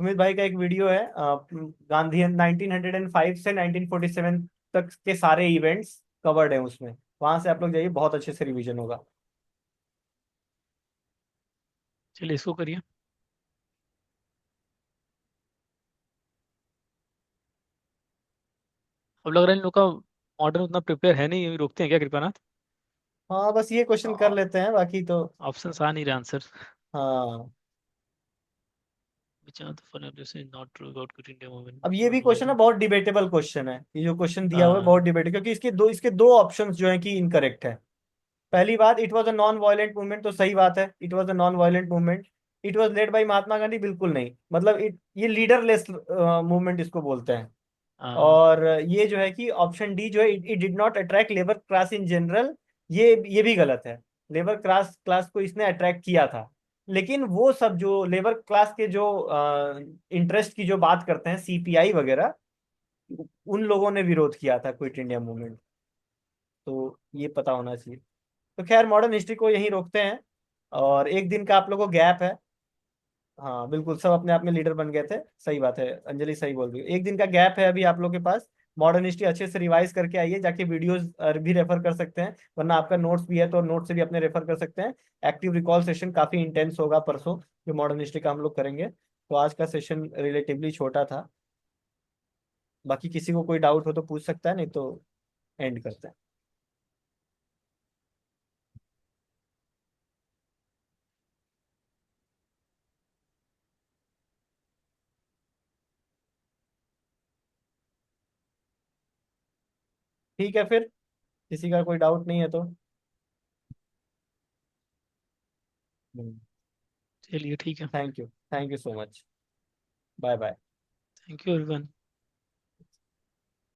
सुमित भाई का एक वीडियो है, गांधी 1905 से 1947 तक के सारे इवेंट्स कवर्ड है उसमें, वहां से आप लोग जाइए, बहुत अच्छे से रिवीजन होगा। चलिए इसको करिए। अब लग रहा है इन लोग का मॉडर्न उतना प्रिपेयर है नहीं, अभी रोकते हैं क्या कृपयानाथ? हाँ बस ये क्वेश्चन कर लेते हैं, बाकी तो। ऑप्शन आ नहीं रहा आंसर। हाँ। विच आर द फन जैसे not true about quit India movement अब ये भी नॉट क्वेश्चन है, वायलेंट। बहुत डिबेटेबल क्वेश्चन है, ये जो क्वेश्चन दिया हुआ है हाँ। बहुत डिबेट, क्योंकि इसके दो ऑप्शंस जो है कि इनकरेक्ट है। पहली बात, it was a non violent movement, तो सही बात है, it was a non violent movement. It was led by Mahatma Gandhi, बिल्कुल नहीं, मतलब ये लीडरलेस मूवमेंट इसको बोलते हैं। हाँ। और ये जो है कि ऑप्शन डी जो है, it did not attract labour class in general, ये भी गलत है। लेबर क्लास क्लास को इसने अट्रैक्ट किया था, लेकिन वो सब जो लेबर क्लास के जो इंटरेस्ट की जो बात करते हैं, सीपीआई वगैरह, उन लोगों ने विरोध किया था क्विट इंडिया मूवमेंट, तो ये पता होना चाहिए। तो खैर, मॉडर्न हिस्ट्री को यहीं रोकते हैं, और एक दिन का आप लोगों को गैप है। हाँ बिल्कुल, सब अपने आप में लीडर बन गए थे, सही बात है, अंजलि सही बोल रही है, एक दिन का गैप है अभी आप लोग के पास। मॉडर्न हिस्ट्री अच्छे से रिवाइज करके आइए, जाके वीडियोस भी रेफर कर सकते हैं, वरना आपका नोट्स भी है तो नोट्स से भी अपने रेफर कर सकते हैं। एक्टिव रिकॉल सेशन काफी इंटेंस होगा परसों, जो मॉडर्न हिस्ट्री का हम लोग करेंगे, तो आज का सेशन रिलेटिवली छोटा था। बाकी किसी को कोई डाउट हो तो पूछ सकता है, नहीं तो एंड करते हैं। ठीक है फिर, किसी का कोई डाउट नहीं है तो। चलिए ठीक है। Thank you, thank you so much. Bye bye. Thank you everyone.